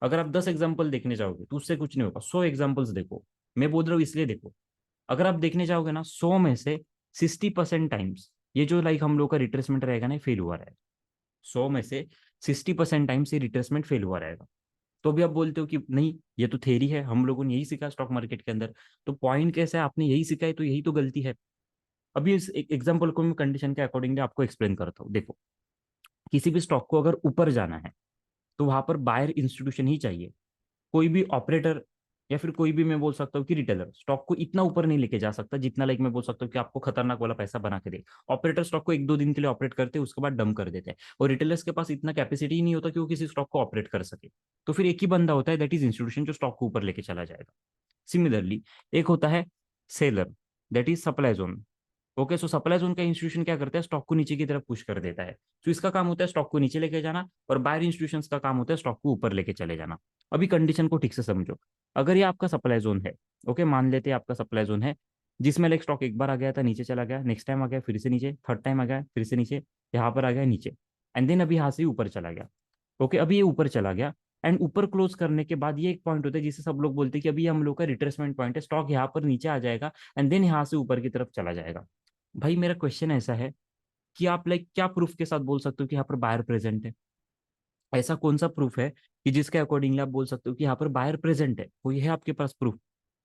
अगर आप 10 एग्जाम्पल देखने जाओगे तो उससे कुछ नहीं होगा, 100 एग्जाम्पल्स देखो। मैं बोल रहा हूँ इसलिए देखो, अगर आप देखने जाओगे ना 100 में से 60% टाइम्स ये जो लाइक हम लोग का रिट्रेसमेंट रहेगा ना, फेल हुआ रहेगा। 100 में से 60% टाइम्स ये रिट्रेसमेंट फेल हुआ रहेगा। तो भी आप बोलते हो कि नहीं, ये तो थेरी है, हम लोगों ने यही सीखा स्टॉक मार्केट के अंदर। तो पॉइंट कैसा है, आपने यही सीखा है तो यही तो गलती है। अभी इस एक एग्जाम्पल को मैं कंडीशन के अकॉर्डिंगली आपको एक्सप्लेन करता हूँ। देखो, किसी भी स्टॉक को अगर ऊपर जाना है तो वहां पर बायर इंस्टीट्यूशन ही चाहिए। कोई भी ऑपरेटर या फिर कोई भी मैं बोल सकता हूँ कि रिटेलर स्टॉक को इतना ऊपर नहीं लेके जा सकता जितना लाइक मैं बोल सकता हूँ कि आपको खतरनाक वाला पैसा बना के दे। ऑपरेटर स्टॉक को 1-2 दिन के लिए ऑपरेट करते हैं, उसके बाद डम कर देते हैं, और रिटेलर्स के पास इतना कैपेसिटी ही नहीं होता कि वो किसी स्टॉक को ऑपरेट कर सके। तो फिर एक ही बंदा होता है, दैट इज इंस्टीट्यूशन, जो स्टॉक को ऊपर लेके चला जाएगा। सिमिलरली एक होता है seller, that is supply zone. Okay, so supply zone का इंस्टीट्यूशन क्या करता है, स्टॉक को नीचे की तरफ पुश कर देता है। तो इसका काम होता है स्टॉक को नीचे लेके जाना, और बायर इंस्टीट्यूशन का काम होता है स्टॉक को ऊपर लेके चले जाना। अभी कंडीशन को ठीक से समझो, अगर ये आपका सप्लाई जोन है, ओके, मान लेते हैं आपका सप्लाई जोन है, जिसमें लाइक स्टॉक एक बार आ गया था, नीचे चला गया, नेक्स्ट टाइम आ गया फिर से नीचे, थर्ड टाइम आ गया फिर से नीचे, यहाँ पर आ गया नीचे, एंड देन अभी यहाँ से ऊपर चला गया। ओके, अभी ये ऊपर चला गया, एंड ऊपर क्लोज करने के बाद ये एक पॉइंट होता है जिसे सब लोग बोलते हैं कि अभी हम लोग का रिट्रेसमेंट पॉइंट है, स्टॉक यहाँ पर नीचे आ जाएगा, एंड देन यहाँ से ऊपर की तरफ चला जाएगा। भाई मेरा क्वेश्चन ऐसा है कि आप लाइक क्या प्रूफ के साथ बोल सकते हो कि यहाँ पर बायर प्रेजेंट है? ऐसा कौन सा प्रूफ है कि जिसके अकॉर्डिंगली आप बोल सकते हो कि यहाँ पर बायर प्रेजेंट है? कोई है आपके पास प्रूफ?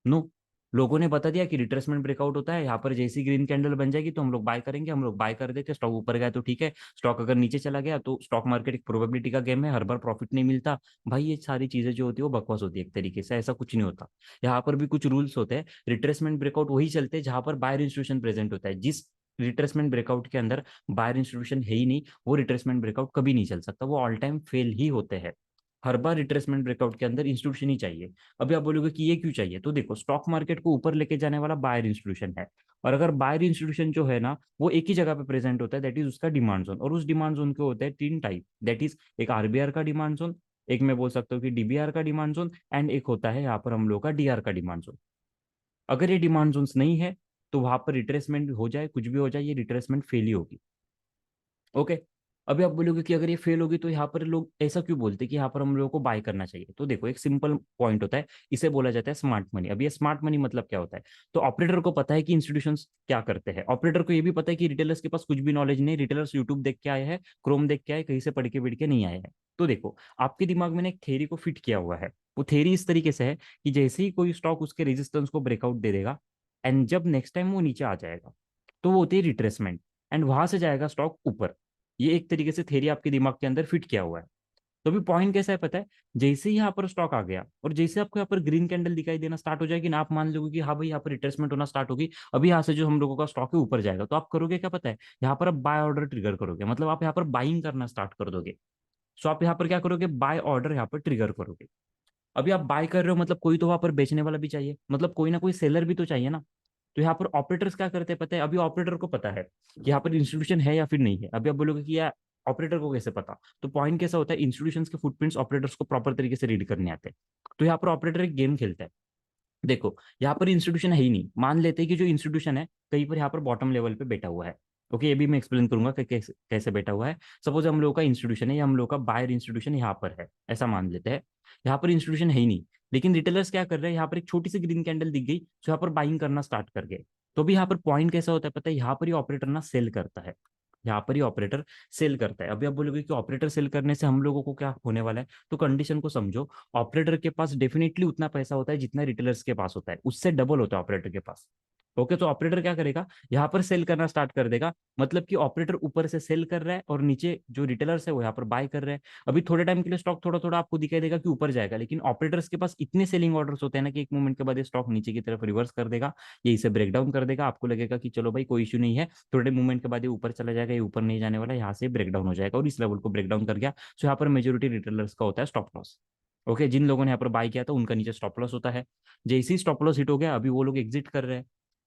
नो। लोगों ने बता दिया कि रिट्रेसमेंट ब्रेकआउट होता है, यहाँ पर जैसी ग्रीन कैंडल बन जाएगी तो हम लोग बाय करेंगे, हम लोग बाय कर देते, स्टॉक ऊपर गया तो ठीक है, स्टॉक अगर नीचे चला गया तो स्टॉक मार्केट एक प्रोबेबिलिटी का गेम है, हर बार प्रॉफिट नहीं मिलता। भाई ये सारी चीजें जो होती है वो बकवास होती है एक तरीके से, ऐसा कुछ नहीं होता। यहाँ पर भी कुछ रूल्स होते हैं। रिट्रेसमेंट ब्रेकआउट वही चलते हैं जहां पर बायर इंस्टीट्यूशन प्रेजेंट होता है। जिस रिट्रेसमेंट ब्रेकआउट के अंदर बायर इंस्टीट्यूशन है ही नहीं, वो रिट्रेसमेंट ब्रेकआउट कभी नहीं चल सकता, वो ऑल टाइम फेल ही होते हैं। हर बार रिट्रेसमेंट ब्रेकआउट के अंदर इंस्टीट्यूशन ही चाहिए। अभी आप बोलोगे कि ये क्यों चाहिए, तो देखो स्टॉक मार्केट को ऊपर लेके जाने वाला बायर इंस्टीट्यूशन है, और अगर बायर इंस्टीट्यूशन जो है ना वो एक ही जगह पे प्रेजेंट होता है, दैट इज उसका डिमांड जोन, और उस डिमांड जोन के होते हैं 3 टाइप, दैट इज एक आरबीआर का डिमांड जोन, एक मैं बोल सकता हूँ कि डीबीआर का डिमांड जोन, एंड एक होता है यहाँ पर हम लोग का डीआर का डिमांड जोन। अगर ये डिमांड जोन्स नहीं है तो वहां पर रिट्रेसमेंट हो जाए, कुछ भी हो जाए, ये रिट्रेसमेंट फेल ही होगी। ओके। अभी आप बोलोगे कि अगर ये फेल होगी तो यहाँ पर लोग ऐसा क्यों बोलते हैं कि यहाँ पर हम लोगों को बाय करना चाहिए। तो देखो एक सिंपल पॉइंट होता है, इसे बोला जाता है स्मार्ट मनी। अभी ये स्मार्ट मनी मतलब क्या होता है, तो ऑपरेटर को पता है कि इंस्टीट्यूशंस क्या करते हैं, ऑपरेटर को ये भी पता है कि रिटेलर्स के पास कुछ भी नॉलेज नहीं, रिटेलर्स यूट्यूब देख के आए हैं, क्रोम देख के आए, कहीं से पढ़ के बिढ़ के नहीं आए हैं। तो देखो आपके दिमाग में ना एक थेरी को फिट किया हुआ है। वो थेरी इस तरीके से है कि जैसे ही कोई स्टॉक उसके रेजिस्टेंस को ब्रेकआउट दे देगा, एंड जब नेक्स्ट टाइम वो नीचे आ जाएगा, तो वो होती है रिट्रेसमेंट, एंड वहां से जाएगा स्टॉक ऊपर। ये एक तरीके से थेरी आपके दिमाग के अंदर फिट किया हुआ है। तो अभी पॉइंट कैसा है पता है, जैसे ही यहाँ पर स्टॉक आ गया और जैसे आपको यहाँ पर ग्रीन कैंडल दिखाई देना स्टार्ट हो जाएगी ना, आप मान लोगे कि हाँ भाई यहाँ पर रिट्रेसमेंट होना स्टार्ट होगी, अभी यहाँ से जो हम लोगों का स्टॉक है ऊपर जाएगा, तो आप करोगे क्या पता है, यहाँ पर आप बाय ऑर्डर ट्रिगर करोगे, मतलब आप यहाँ पर बाइंग करना स्टार्ट कर दोगे। सो आप यहाँ पर क्या करोगे, बाय ऑर्डर यहाँ पर ट्रिगर करोगे। अभी आप बाय कर रहे हो मतलब कोई तो वहां पर बेचने वाला भी चाहिए, मतलब कोई ना कोई सेलर भी तो चाहिए ना। तो यहाँ पर ऑपरेटर्स क्या करते हैं पता है, अभी ऑपरेटर को पता है कि यहाँ पर इंस्टीट्यूशन है या फिर नहीं है। अभी आप बोलोगे कि यार ऑपरेटर को कैसे पता, तो पॉइंट कैसा होता है, इंस्टीट्यूशंस के फुटप्रिंट्स ऑपरेटर्स को प्रॉपर तरीके से रीड करने आते हैं। तो यहाँ पर ऑपरेटर एक गेम खेलता है। देखो यहाँ पर इंस्टीट्यूशन है ही नहीं, मान लेते हैं कि जो इंस्टीट्यूशन है कहीं पर यहाँ पर बॉटम लेवल पे बैठा हुआ है। ओके, ये भी मैं एक्सप्लेन करूंगा कि कैसे कैसे बैठा हुआ है। सपोज हम लोग का इंस्टीट्यूशन है या हम लोग का बायर इंस्टीट्यूशन यहाँ पर है, ऐसा मान लेते हैं। यहाँ पर इंस्टीट्यूशन है ही नहीं, लेकिन रिटेलर्स क्या कर रहे हैं, यहाँ पर एक छोटी सी ग्रीन कैंडल दिख गई तो यहाँ पर बाइंग करना स्टार्ट कर गए। तो भी यहाँ पर पॉइंट कैसा होता है पता है, यहाँ पर ही ऑपरेटर ना सेल करता है। यहाँ पर ही ऑपरेटर सेल करता है। अभी आप बोलोगे कि ऑपरेटर सेल करने से हम लोगों को क्या होने वाला है, तो कंडीशन को समझो। ऑपरेटर के पास डेफिनेटली उतना पैसा होता है जितना रिटेलर्स के पास होता है, उससे डबल होता है ऑपरेटर के पास। ओके, तो ऑपरेटर क्या करेगा, यहाँ पर सेल करना स्टार्ट कर देगा। मतलब कि ऑपरेटर ऊपर से सेल कर रहा है और नीचे जो रिटेलर्स है वो यहाँ पर बाय कर रहे हैं। अभी थोड़े टाइम के लिए स्टॉक थोड़ा थोड़ा आपको दिखाई देगा कि ऊपर जाएगा, लेकिन ऑपरेटर्स के पास इतने सेलिंग ऑर्डर्स होते हैं ना कि एक मोमेंट के बाद ये स्टॉक नीचे की तरफ रिवर्स कर देगा, ये इसे ब्रेक डाउन कर देगा। आपको लगेगा कि चलो भाई कोई इशू नहीं है, थोड़े मूवमेंट के बाद ये ऊपर चला जाएगा, ये ऊपर नहीं जाने वाला, यहाँ से ब्रेक डाउन हो जाएगा और इस लेवल को ब्रेक डाउन कर गया। सो यहाँ पर मेजोरिटी रिटेलर्स का होता है स्टॉप लॉस। ओके, जिन लोगों ने यहाँ पर बाय किया था उनका नीचे स्टॉप लॉस होता है। जैसे ही स्टॉप लॉस हिट हो गया, अभी वो लोग एग्जिट कर रहे हैं,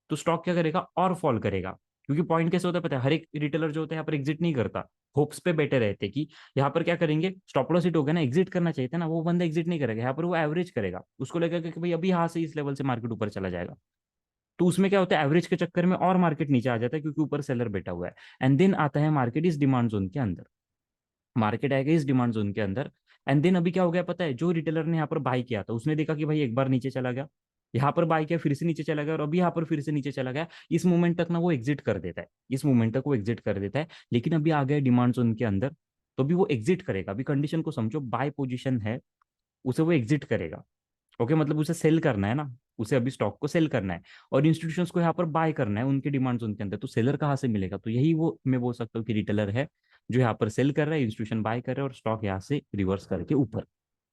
तो स्टॉक क्या करेगा, और फॉल करेगा। क्योंकि पॉइंट कैसे होता है पता है, हर एक रिटेलर जो होता है यहाँ पर एग्जिट नहीं करता, होप्स पे बैठे रहते कि यहाँ पर क्या करेंगे, स्टॉप लॉस हिट हो गया ना, एग्जिट करना चाहिए था ना, वो बंदा एग्जिट नहीं करेगा, यहाँ पर वो एवरेज करेगा, उसको लगेगा कि भाई अभी यहाँ से इस लेवल से मार्केट ऊपर चला जाएगा। तो उसमें क्या होता है, एवरेज के चक्कर में और मार्केट नीचे आ जाता है क्योंकि ऊपर सेलर बैठा हुआ है। एंड देन आता है मार्केट इस डिमांड जोन के अंदर, मार्केट आएगा इस डिमांड जोन के अंदर। एंड देन अभी क्या हो गया पता है, जो रिटेलर ने यहाँ पर बाय किया था उसने देखा कि भाई एक बार नीचे चला गया, यहाँ पर बाय किया फिर से नीचे चला गया, और अभी यहाँ पर फिर से नीचे चला गया। इस मूवमेंट तक ना वो एग्जिट कर देता है, इस मूवमेंट तक वो एग्जिट कर देता है। लेकिन अभी आ गया डिमांड जोन के अंदर, तो अभी वो एग्जिट करेगा। अभी कंडीशन को समझो, बाय पोजीशन है, उसे वो एग्जिट करेगा। ओके, मतलब उसे सेल करना है ना, उसे अभी स्टॉक को सेल करना है, और इंस्टीट्यूशंस को यहाँ पर बाय करना है उनके डिमांड जोन के अंदर। तो सेलर कहाँ से मिलेगा, तो यही वो मैं बोल सकता हूँ कि रिटेलर है जो यहाँ पर सेल कर रहा है, इंस्टीट्यूशन बाय कर रहा है और स्टॉक यहाँ से रिवर्स करके ऊपर।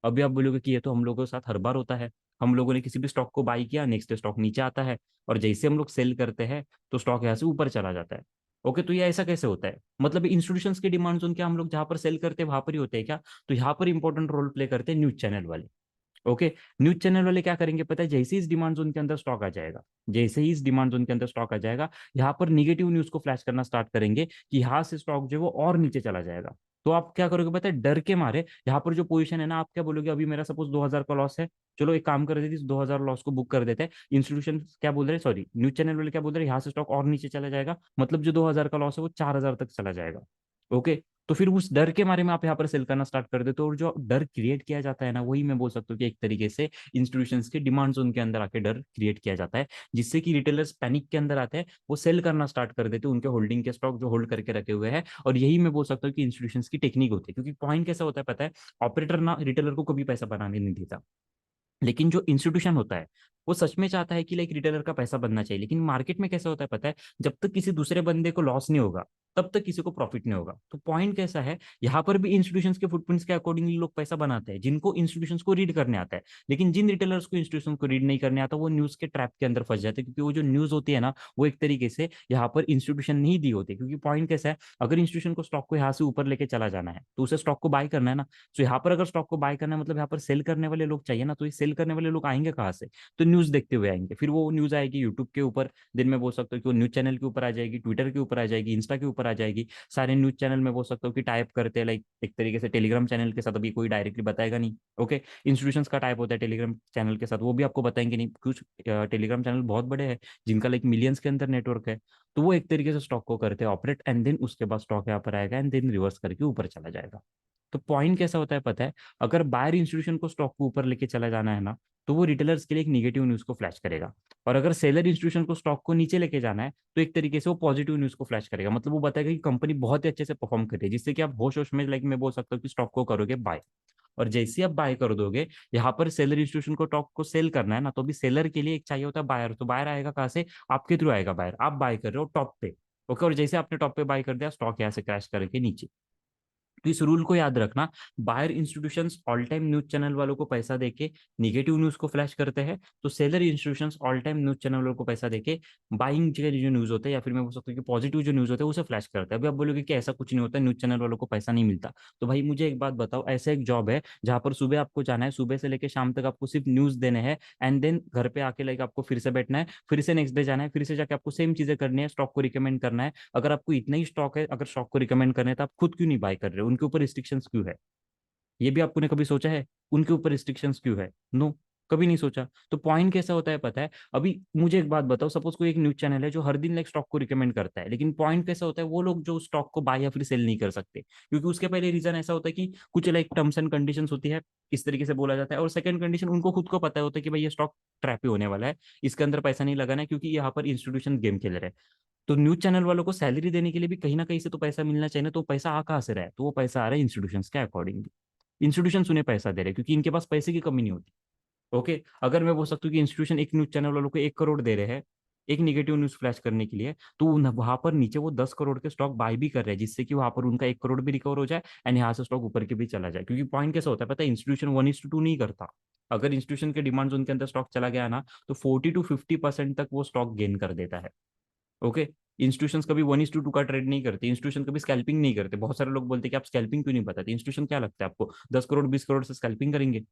अभी आप बोलोगे कि ये तो हम लोगों के साथ हर बार होता है, हम लोगों ने किसी भी स्टॉक को बाय किया, नेक्स्ट स्टॉक नीचे आता है, और जैसे हम लोग सेल करते हैं तो स्टॉक यहाँ से ऊपर चला जाता है। ओके, तो ये ऐसा कैसे होता है, मतलब इंस्टीट्यूशंस के डिमांड जोन क्या हम लोग जहाँ पर सेल करते हैं वहां पर ही होते हैं क्या, तो यहाँ पर इंपॉर्टेंट रोल प्ले करते हैं न्यूज चैनल वाले। ओके, न्यूज चैनल वाले क्या करेंगे पता है, जैसे ही इस डिमांड जोन के अंदर स्टॉक आ जाएगा, जैसे ही इस डिमांड जोन के अंदर स्टॉक आ जाएगा, यहाँ पर निगेटिव न्यूज को फ्लैश करना स्टार्ट करेंगे कि यहाँ से स्टॉक जो है वो और नीचे चला जाएगा। तो आप क्या करोगे पता है, डर के मारे यहाँ पर जो पोजीशन है ना, आप क्या बोलोगे, अभी मेरा सपोज 2000 का लॉस है, चलो एक काम कर देते हैं, 2000 लॉस को बुक कर देते हैं। इंस्टीट्यूशन क्या बोल रहे हैं, सॉरी न्यूज चैनल वाले क्या बोल रहे हैं, यहाँ से स्टॉक और नीचे चला जाएगा, मतलब जो 2000 का लॉस है वो 4000 तक चला जाएगा। ओके, तो फिर उस डर के मारे में आप यहाँ पर सेल करना स्टार्ट कर देते हो, और जो डर क्रिएट किया जाता है ना, वही मैं बोल सकता हूँ कि एक तरीके से इंस्टीट्यूशंस के डिमांड जोन के अंदर आके डर क्रिएट किया जाता है, जिससे कि रिटेलर्स पैनिक के अंदर आते हैं, वो सेल करना स्टार्ट कर देते हैं उनके होल्डिंग के स्टॉक जो होल्ड करके रखे हुए हैं। और यही मैं बोल सकता हूँ कि इंस्टीट्यूशंस की टेक्निक होती है, क्योंकि पॉइंट कैसा होता है पता है, ऑपरेटर ना रिटेलर को कभी पैसा बनाने नहीं देता, लेकिन जो इंस्टीट्यूशन होता है वो सच में चाहता है कि लाइक रिटेलर का पैसा बनना चाहिए। लेकिन मार्केट में कैसा होता है पता है, जब तक किसी दूसरे बंदे को लॉस नहीं होगा तब तक किसी को प्रॉफिट नहीं होगा। तो पॉइंट कैसा है, यहाँ पर भी इंस्टीट्यूशंस के फुटप्रिंट्स के अकॉर्डिंगली लोग पैसा बनाते हैं जिनको इंस्टीट्यूशंस को रीड करने आता है। लेकिन जिन रिटेलर्स को इंस्टीट्यूशन को रीड नहीं करने आता, वो न्यूज के ट्रैप के अंदर फंस जाते हैं, क्योंकि वो जो न्यूज होती है ना, वो एक तरीके से यहाँ पर इंस्टीट्यूशन नहीं दी होती। क्योंकि पॉइंट कैसा है, अगर इंस्टीट्यूशन को स्टॉक को यहाँ से ऊपर लेके चला जाना है तो उसे स्टॉक को बाय करना है ना। तो यहाँ पर अगर स्टॉक को बाय करना है, मतलब यहाँ पर सेल करने वाले लोग चाहिए ना, तो ये सेल करने वाले लोग आएंगे कहाँ से, तो न्यूज़ देखते हुए आएंगे, फिर वो न्यूज़ आएगी यूट्यूब के ऊपर, दिन में बोल सकते हो कि वो न्यूज़ चैनल के ऊपर आ जाएगी, ट्विटर के ऊपर आ जाएगी, इंस्टा के ऊपर आ जाएगी। सारे न्यूज़ चैनल में बोल सकते हो कि टाइप करते हैं, लाइक एक तरीके से टेलीग्राम चैनल के साथ, अभी कोई डायरेक्टली बताएगा नहीं। ओके, इंस्टीट्यूशंस का टाइप होता है टेलीग्राम चैनल के साथ, वो भी आपको बताएंगे नहीं। कुछ टेलीग्राम चैनल बहुत बड़े हैं जिनका लाइक मिलियंस के अंदर नेटवर्क है, तो वो एक तरीके से स्टॉक को करते हैं ऑपरेट, एंड देन उसके बाद स्टॉक यहाँ पर आएगा एंड देन रिवर्स करके ऊपर चला जाएगा। तो पॉइंट कैसा होता है पता है, अगर बायर इंस्टीट्यूशन को स्टॉक को ऊपर लेके चला जाना है ना, तो वो रिटेलर्स के लिए एक निगेटिव न्यूज को फ्लैश करेगा। और अगर सेलर इंस्टीट्यूशन को स्टॉक को नीचे लेके जाना है, तो एक तरीके से वो पॉजिटिव न्यूज को फ्लैश करेगा, मतलब वो बताएगा कि कंपनी बहुत ही अच्छे से परफॉर्म कर रही है, जिससे कि आप होश होश में लाइक मैं बोल सकता हूँ कि स्टॉक को करोगे बाय। और जैसे ही आप बाय कर दोगे, यहाँ पर सेलर इंस्टीट्यूशन को स्टॉक को सेल करना है ना, तो भी सेलर के लिए एक चाहिए होता है बायर, तो बायर आएगा कहाँ से, आपके थ्रू आएगा बायर, आप बाय कर रहे हो टॉप पे। ओके, और जैसे आपने टॉप पे बाय कर दिया, स्टॉक यहाँ से क्रैश करके नीचे। तो इस रूल को याद रखना, buyer institutions all time news channel वालों को पैसा देके निगेटिव न्यूज को फ्लैश करते हैं, तो seller institutions all time news channel वालों को पैसा देके बाइंग के जो न्यूज होते हैं, या फिर मैं बोल सकता हूँ कि पॉजिटिव जो न्यूज होते हैं उसे फ्लैश करते हैं। अभी आप बोलोगे कि ऐसा कुछ नहीं होता, न्यूज चैनल वालों को पैसा नहीं मिलता, तो भाई मुझे एक बात बताओ, ऐसा एक जॉब है जहां पर सुबह आपको जाना है, सुबह से लेकर शाम तक आपको सिर्फ न्यूज देने हैं, एंड देन घर पे आके लाइक आपको फिर से बैठना है, फिर से नेक्स्ट डे जाना है, फिर से जाके आपको सेम चीजें करनी है, स्टॉक को रिकमेंड करना है। अगर आपको इतना ही स्टॉक है, अगर स्टॉक को रिकमेंड करना है, तो आप खुद क्यों नहीं बाय कर रहे हो, उनके ऊपर रिस्ट्रिक्शंस क्यों है? ये भी आपने कभी सोचा है, उनके ऊपर रिस्ट्रिक्शंस क्यों है? नो, कभी नहीं सोचा। तो पॉइंट कैसा होता है पता है, अभी मुझे एक बात बताओ, सपोज कोई एक न्यूज चैनल है जो हर दिन लाइक स्टॉक को रिकमेंड करता है, लेकिन पॉइंट कैसा होता है, वो लोग जो स्टॉक को बाय या फिर सेल नहीं कर सकते, क्योंकि उसके पहले रीजन ऐसा होता है कि कुछ लाइक टर्म्स एंड कंडीशंस होती है, इस तरीके से बोला जाता है। और सेकंड कंडीशन, उनको खुद को पता होता है कि भाई ये स्टॉक ट्रैप होने वाला है, इसके अंदर पैसा नहीं लगाना है, क्योंकि यहाँ पर इंस्टीट्यूशन गेम खेल रहे हैं। तो न्यूज चैनल वालों को सैलरी देने के लिए भी कहीं ना कहीं से तो पैसा मिलना चाहिए ना, तो पैसा आ कहाँ से रहा है, तो वो पैसा आ रहा है इंस्टीट्यूशन के अकॉर्डिंग। इंस्टीट्यूशन उन्हें पैसा दे रहे हैं क्योंकि इनके पास पैसे की कमी नहीं होती। ओके, अगर मैं बोल सकता हूँ कि इंस्टीट्यूशन एक न्यूज चैनल वालों को 1 करोड़ दे रहे हैं एक निगेटिव न्यूज फ्लैश करने के लिए, तो वहां पर नीचे वो 10 करोड़ के स्टॉक बाय भी कर रहे हैं, जिससे कि वहां पर उनका 1 करोड़ भी रिकवर हो जाए, एंड यहाँ से स्टॉक ऊपर के भी चला जाए। क्योंकि पॉइंट कैसा होता है पता है, इंस्टीट्यूशन 1:2 नहीं करता। अगर इंस्टीट्यूशन के डिमांड जोन के अंदर स्टॉक चला गया ना, तो 40 to 50% तक वो स्टॉक गेन कर देता है। ओके, इंस्टीट्यूशंस कभी 1:2 का ट्रेड नहीं करते, इंस्टीट्यूशन कभी स्कैल्पिंग नहीं करते। बहुत सारे लोग बोलते हैं कि आप स्कैल्पिंग क्यों नहीं बताते, इंस्टीट्यूशन क्या लगता है आपको 10 करोड़ 20 करोड़ से स्कैल्पिंग करेंगे?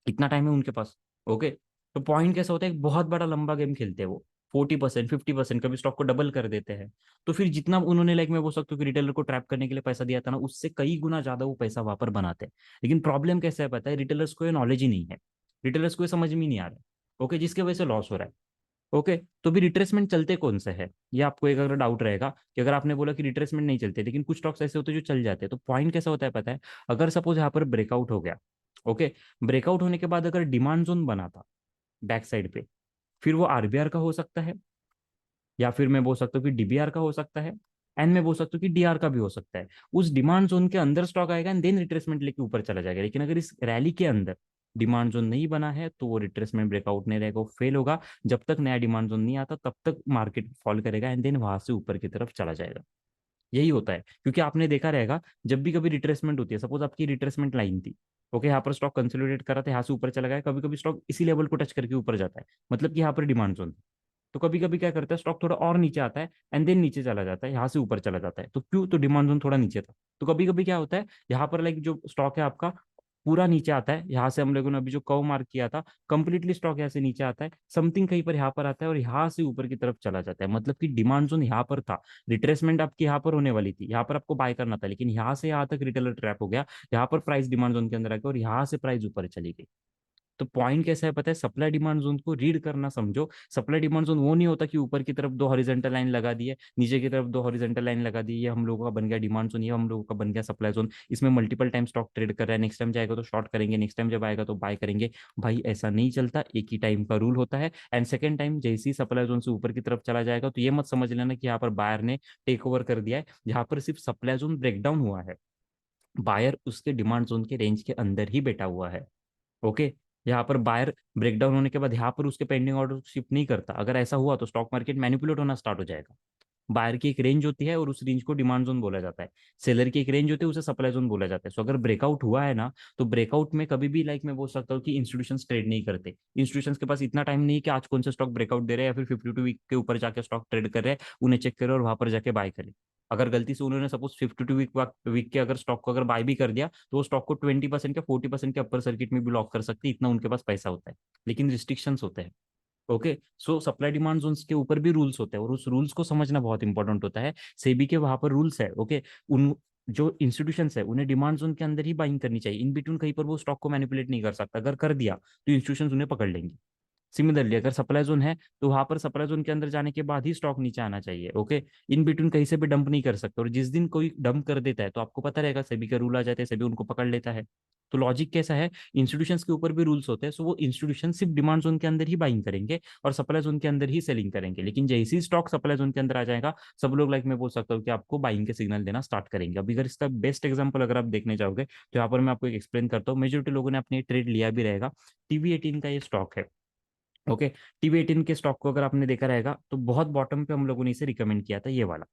इतना टाइम है उनके पास? ओके, तो पॉइंट कैसा होता है, एक बहुत बड़ा लंबा गेम खेलते हैं वो, 40% 50% कभी स्टॉक को डबल कर देते हैं। तो फिर जितना उन्होंने लाइक मैं बोल सकता हूँ कि रिटेलर को ट्रैप करने के लिए पैसा दिया था ना, उससे कई गुना ज्यादा वो पैसा वहां पर बनाते हैं। लेकिन प्रॉब्लम कैसा है पता है, रिटेलर्स को ये नॉलेज ही नहीं है, रिटेलर्स को ये समझ में ही नहीं आ रहा है। ओके, जिसकी वजह से लॉस हो रहा है। ओके, तो भी रिट्रेसमेंट चलते कौन से है, ये आपको एक अगर डाउट रहेगा कि अगर आपने बोला कि रिट्रेसमेंट नहीं चलते, लेकिन कुछ स्टॉक्स ऐसे होते हैं जो चल जाते हैं, तो पॉइंट कैसा होता है पता है, अगर सपोज यहाँ पर ब्रेकआउट हो गया, ओके, ब्रेकआउट होने के बाद अगर डिमांड जोन बना था बैक साइड पे, फिर वो आरबीआर का हो सकता है, या फिर मैं बोल सकता हूँ कि डीबीआर का हो सकता है, एंड मैं बोल सकता हूँ कि डीआर का भी हो सकता है। उस डिमांड जोन के अंदर स्टॉक आएगा एंड देन रिट्रेसमेंट लेके ऊपर चला जाएगा। लेकिन अगर इस रैली के अंदर डिमांड जोन नहीं बना है, तो वो रिट्रेसमेंट ब्रेकआउट नहीं रहेगा, वो फेल होगा। जब तक नया डिमांड जोन नहीं आता, तब तक मार्केट फॉल करेगा एंड देन वहां से ऊपर की तरफ चला जाएगा। यही होता है, क्योंकि आपने देखा रहेगा, जब भी कभी रिट्रेसमेंट होती है, सपोज आपकी रिट्रेसमेंट लाइन थी, ओके, यहाँ पर स्टॉक कंसोलिडेट करा था, यहाँ से ऊपर चला गया, कभी कभी स्टॉक इसी लेवल को टच करके ऊपर जाता है, मतलब कि यहाँ पर डिमांड जोन। तो कभी कभी क्या करता है, स्टॉक थोड़ा और नीचे आता है एंड देन नीचे चला जाता है, यहाँ से ऊपर चला जाता है। तो क्यों, तो डिमांड जोन थोड़ा नीचे था। तो कभी कभी क्या होता है, यहाँ पर लाइक जो स्टॉक है आपका पूरा नीचे आता है, यहाँ से हम लोगों ने अभी जो कव मार्क किया था, कंप्लीटली स्टॉक यहाँ से नीचे आता है, समथिंग कहीं पर यहाँ पर आता है और यहाँ से ऊपर की तरफ चला जाता है, मतलब कि डिमांड जोन यहाँ पर था, रिट्रेसमेंट आपकी यहाँ पर होने वाली थी, यहाँ पर आपको बाय करना था, लेकिन यहाँ से यहाँ तक रिटेलर ट्रैप हो गया, यहाँ पर प्राइस डिमांड जोन के अंदर आ गया और यहाँ से प्राइस ऊपर चली गई। तो पॉइंट कैसा है पता है, सप्लाई डिमांड जोन को रीड करना समझो। सप्लाई डिमांड जोन वो नहीं होता कि ऊपर की तरफ 2 हॉरिजॉन्टल लाइन लगा दी है, नीचे की तरफ 2 हॉरिजॉन्टल लाइन लगा दी, ये हम लोगों का बन गया डिमांड जोन, ये हम लोगों का बन गया सप्लाई जोन। इसमें मल्टीपल टाइम स्टॉक ट्रेड कर रहा है, नेक्स्ट टाइम जाएगा तो शॉर्ट करेंगे, नेक्स्ट टाइम जब आएगा तो बाय करेंगे। भाई ऐसा नहीं चलता, एक ही टाइम का रूल होता है। एंड सेकंड टाइम जैसे ही सप्लाई जोन से ऊपर की तरफ चला जाएगा, तो ये मत समझ लेना कि यहाँ पर बायर ने टेक ओवर कर दिया है, यहाँ पर सिर्फ सप्लाई जोन ब्रेकडाउन हुआ है, बायर उसके डिमांड जोन के रेंज के अंदर ही बैठा हुआ है। ओके, यहाँ पर बायर ब्रेकडाउन होने के बाद यहाँ पर उसके पेंडिंग ऑर्डर शिफ्ट नहीं करता। अगर ऐसा हुआ तो स्टॉक मार्केट मैनिपुलेट होना स्टार्ट हो जाएगा। बायर की एक रेंज होती है और उस रेंज को डिमांड जोन बोला जाता है। सेलर की एक रेंज होती है, उसे सप्लाई जोन बोला जाता है। सो अगर ब्रेकआउट हुआ है ना, तो ब्रेकआउट में कभी भी लाइक मैं बोल सकता हूँ कि इंस्टीट्यूशंस ट्रेड नहीं करते। इंस्टीट्यूशंस के पास इतना टाइम नहीं है कि आज कौन से स्टॉक ब्रेकआउट दे रहे हैं या फिर 52 वीक के ऊपर जाके स्टॉक ट्रेड कर रहे हैं, उन्हें चेक करें और वहां पर जाके बाय करें। अगर गलती से उन्होंने सपोज 52 वीक के अगर स्टॉक को अगर बाय भी कर दिया, तो वो स्टॉक को 20% के 40% के अपर सर्किट में भी लॉक कर सकते हैं, इतना उनके पास पैसा होता है। लेकिन रिस्ट्रिक्शंस होते हैं। Okay. So supply demand zones के ऊपर भी रूल्स होते हैं और उस रूल्स को समझना बहुत इंपॉर्टेंट होता है। सेबी के वहां पर रूल्स है। ओके। उन जो इंस्टीट्यूशंस है उन्हें डिमांड जोन के अंदर ही बाइंग करनी चाहिए, इन बिटवीन कहीं पर वो स्टॉक को मैनिपुलेट नहीं कर सकता। अगर कर दिया तो इंस्टीट्यूशंस उन्हें पकड़ लेंगे। सिमिलरली अगर सप्लाई जोन है, तो वहां पर सप्लाई जोन के अंदर जाने के बाद ही स्टॉक नीचे आना चाहिए। ओके। इन बिटवीन कहीं से भी डंप नहीं कर सकते, और जिस दिन कोई डंप कर देता है तो आपको पता रहेगा सेबी का रूल आ जाता है, सेबी उनको पकड़ लेता है। तो लॉजिक कैसा है, इंस्टीट्यूशंस के ऊपर भी रूल्स होते हैं, सो वो इंस्टीट्यूशन सिर्फ डिमांड जोन के अंदर ही बाइंग करेंगे और सप्लाई जोन के अंदर ही सेलिंग करेंगे। लेकिन जैसे ही स्टॉक सप्लाई जोन के अंदर आ जाएगा, सब लोग लाइक मैं बोल सकता हूँ कि आपको बाइंग के सिग्नल देना स्टार्ट करेंगे। अभी अगर इसका बेस्ट एग्जांपल अगर आप देखने जाओगे, तो यहाँ पर मैं आपको एक एक्सप्लेन करता हूँ। मेजोरिटी लोगों ने अपने ट्रेड लिया भी रहेगा। टीवी 18 का ये स्टॉक है। ओके। टीवी 18 के स्टॉक को अगर आपने देखा रहेगा, तो बहुत बॉटम पे हम लोगों ने इसे रिकमेंड किया था, ये वाला।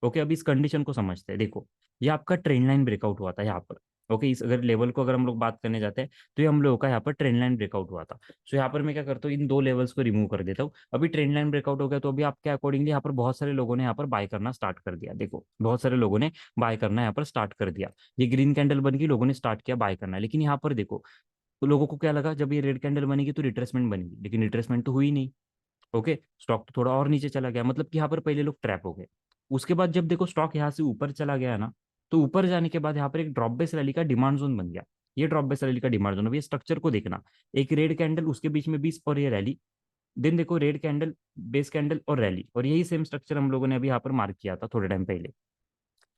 ओके। अब इस कंडीशन को समझते हैं। देखो, ये आपका ट्रेंड लाइन ब्रेकआउट हुआ था यहाँ पर। ओके। इस अगर लेवल को अगर हम लोग बात करने जाते हैं, तो ये हम लोगों का यहाँ पर ट्रेंड लाइन ब्रेकआउट हुआ था। सो यहाँ पर मैं क्या करता हूँ, इन दो लेवल्स को रिमूव कर देता हूँ। अभी ट्रेंड लाइन ब्रेकआउट हो गया, तो अभी आपके अकॉर्डिंगली यहाँ पर बहुत सारे लोगों ने यहाँ पर बाय करना स्टार्ट कर दिया। देखो, बहुत सारे लोगों ने बाय करना यहाँ पर स्टार्ट कर दिया। ये ग्रीन कैंडल बन गई, लोगों ने स्टार्ट किया बाय करना। लेकिन यहाँ पर देखो, तो लोगों को क्या लगा, जब ये रेड कैंडल बनेगी तो रिट्रेसमेंट बनेगी, लेकिन रिट्रेसमेंट तो हुई नहीं। ओके। स्टॉक तो थोड़ा और नीचे चला गया, मतलब कि यहाँ पर पहले लोग ट्रैप हो गए। उसके बाद जब देखो स्टॉक यहाँ से ऊपर चला गया ना, तो ऊपर जाने के बाद यहाँ पर एक ड्रॉप बेस रैली का डिमांड जोन बन गया। ये ड्रॉप बेस रैली का डिमांड जोन, अब ये स्ट्रक्चर को देखना। एक रेड कैंडल, उसके बीच में 20 और ये रैली। देन देखो रेड कैंडल, बेस कैंडल और रैली, और यही सेम स्ट्रक्चर हम लोगों ने अभी यहाँ पर मार्क किया था थोड़े टाइम पहले।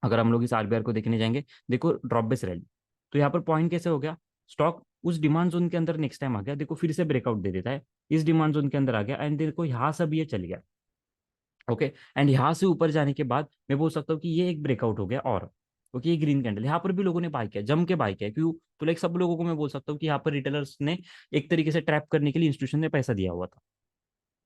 अगर हम लोग इस आरबीआर को देखने जाएंगे, देखो ड्रॉप बेस रैली। तो यहाँ पर पॉइंट कैसे हो गया, स्टॉक उस डिमांड जोन के अंदर नेक्स्ट टाइम आ गया, देखो फिर से ब्रेकआउट दे देता है, इस डिमांड जोन के अंदर आ गया, एंड देखो यहाँ से भी ये चल गया। ओके। एंड यहाँ से ऊपर जाने के बाद मैं बोल सकता हूँ कि ये एक ब्रेकआउट हो गया। और ओके, ये ग्रीन कैंडल यहाँ पर भी लोगों ने बाय किया, जम के बाय किया। क्यों? तो लाइक सब लोगों को मैं बोल सकता हूँ कि यहाँ पर रिटेलर्स ने एक तरीके से ट्रैप करने के लिए इंस्टीट्यूशन ने पैसा दिया हुआ था।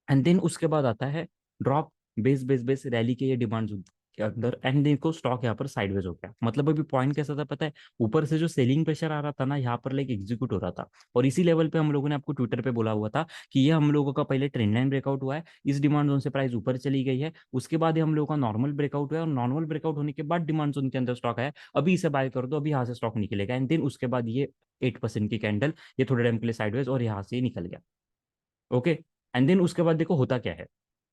एंड देन उसके बाद आता है drop, base base base rally के ये डिमांड जोन के अंदर, एंड देखो स्टॉक यहाँ पर साइडवेज हो गया। मतलब अभी पॉइंट कैसा था पता है, ऊपर से जो सेलिंग प्रेशर आ रहा था ना, यहाँ पर लाइक एग्जीक्यूट हो रहा था। और इसी लेवल पे हम लोगों ने आपको ट्विटर पे बोला हुआ था कि ये हम लोगों का पहले ट्रेंड लाइन ब्रेकआउट हुआ है, इस डिमांड जोन से प्राइस ऊपर चली गई है, उसके बाद ये हम लोगों का नॉर्मल ब्रेकआउट हुआ है, और नॉर्मल ब्रेकआउट होने के बाद डिमांड जोन के अंदर स्टॉक आया, अभी इसे बाय कर दो, अभी यहाँ से स्टॉक निकलेगा। एंड देन उसके बाद ये 8% की कैंडल, ये थोड़े टाइम के लिए साइडवेज और यहाँ से ही निकल गया। ओके। एंड देन उसके बाद देखो होता क्या है।